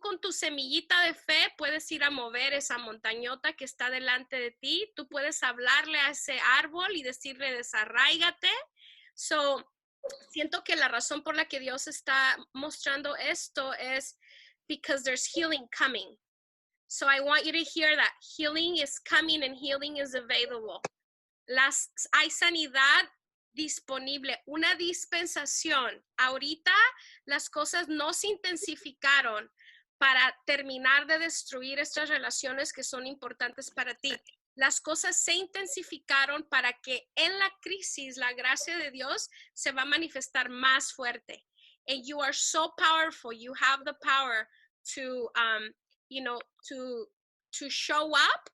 con tu semillita de fe puedes ir a mover esa montañota que está delante de ti. Tú puedes hablarle a ese árbol y decirle desarráigate. So, siento que la razón por la que Dios está mostrando esto es because there's healing coming. So I want you to hear that. Healing is coming and healing is available. Hay sanidad disponible, una dispensación. Ahorita las cosas no se intensificaron para terminar de destruir estas relaciones que son importantes para ti. las cosas se intensificaron para que en la crisis la gracia de Dios se va a manifestar más fuerte. And you are so powerful. You have the power to, to show up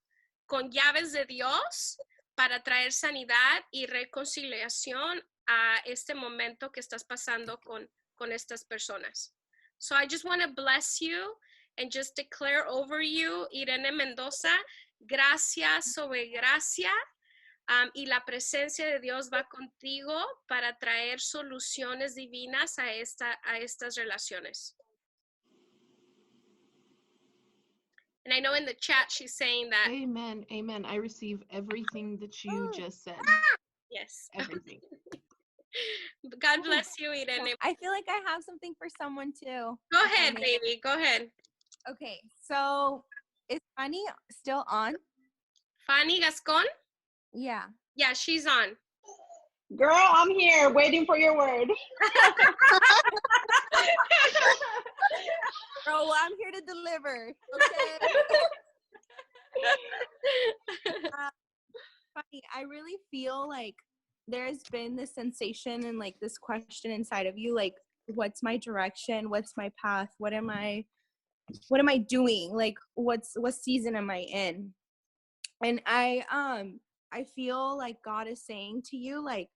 con llaves de Dios para traer sanidad y reconciliación a este momento que estás pasando con estas personas. So I just want to bless you and just declare over you, Irene Mendoza, gracia sobre gracia, y la presencia de Dios va contigo para traer soluciones divinas a estas relaciones. And I know in the chat she's saying that. Amen. Amen. I receive everything that you just said. Yes. Everything. God bless you, Irene. I feel like I have something for someone too. Go ahead, baby. Go ahead. Okay, so is Fanny still on? Fanny Gascon? Yeah. Yeah, she's on. Girl, I'm here waiting for your word. Bro, well, I'm here to deliver. Okay. Fanny, I really feel like there's been this sensation and like this question inside of you, like, what's my direction? What's my path? What am I doing? Like, what season am I in? And I feel like God is saying to you, like,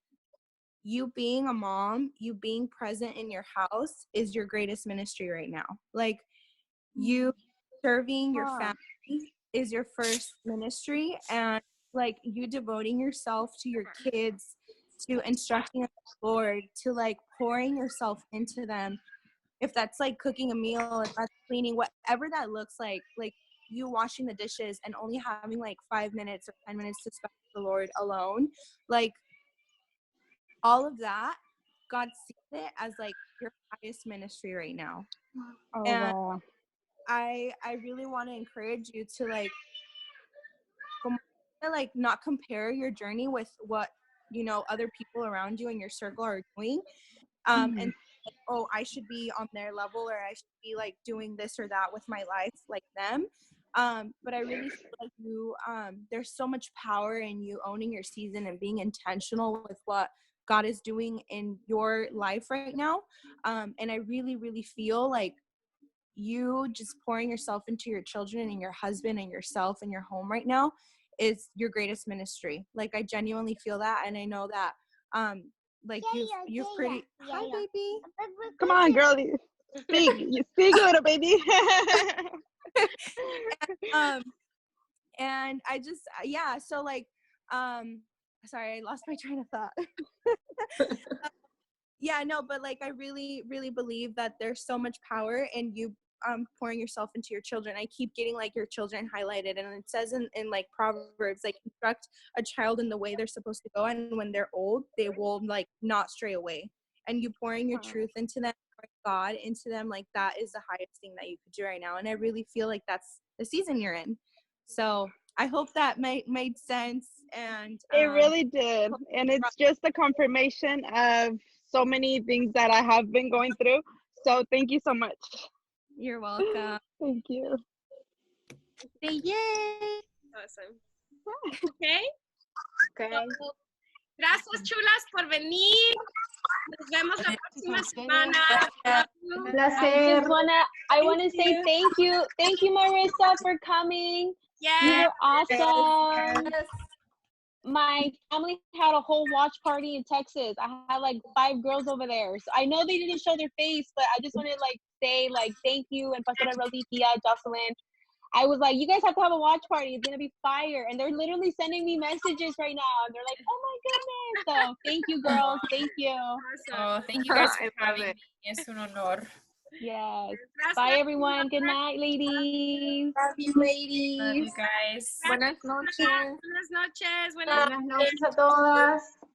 you being a mom, you being present in your house is your greatest ministry right now. Like, you serving your family is your first ministry, and like you devoting yourself to your kids, to instructing the Lord, to like pouring yourself into them. If that's like cooking a meal, if that's cleaning, whatever that looks like you washing the dishes and only having like 5 minutes or 10 minutes to spend with the Lord alone, like all of that, God sees it as like your highest ministry right now. Oh, and wow. I really want to encourage you to like not compare your journey with what, you know, other people around you in your circle are doing. And like, oh, I should be on their level, or I should be like doing this or that with my life like them. But I really feel like you, there's so much power in you owning your season and being intentional with what God is doing in your life right now. And I really, really feel like you just pouring yourself into your children and your husband and yourself and your home right now is your greatest ministry. Like, I genuinely feel that. And I know that, like you've pretty, hi baby. Come on, girlie. Speak little baby. And I just, yeah, so like, sorry, I lost my train of thought. Yeah, no, but like, I really, really believe that there's so much power in you pouring yourself into your children. I keep getting like your children highlighted, and it says in like Proverbs, like, instruct a child in the way they're supposed to go, and when they're old, they will like not stray away. And you pouring your truth into them, God into them, like that is the highest thing that you could do right now. And I really feel like that's the season you're in. So I hope that made sense. And It really did. And it's just a confirmation of so many things that I have been going through. So thank you so much. You're welcome. Thank you. Say yay. Awesome. Okay. Okay. So, gracias, chulas, por venir. Nos vemos la próxima semana. I wanna say thank you. Thank you, Marissa, for coming. Yes. You were awesome. Yes. My family had a whole watch party in Texas. I had like 5 girls over there. So I know they didn't show their face, but I just want to like say like thank you, and Pastora Rosie, Tia, Jocelyn. I was like, you guys have to have a watch party. It's gonna be fire. And they're literally sending me messages right now. And they're like, oh my goodness. So thank you, girls. Thank you. Oh, thank you guys for having me. Es un honor. Yes. Bye, everyone. Good night, ladies. Love you, ladies. Love you guys. Buenas noches. Buenas noches. Buenas noches a todas.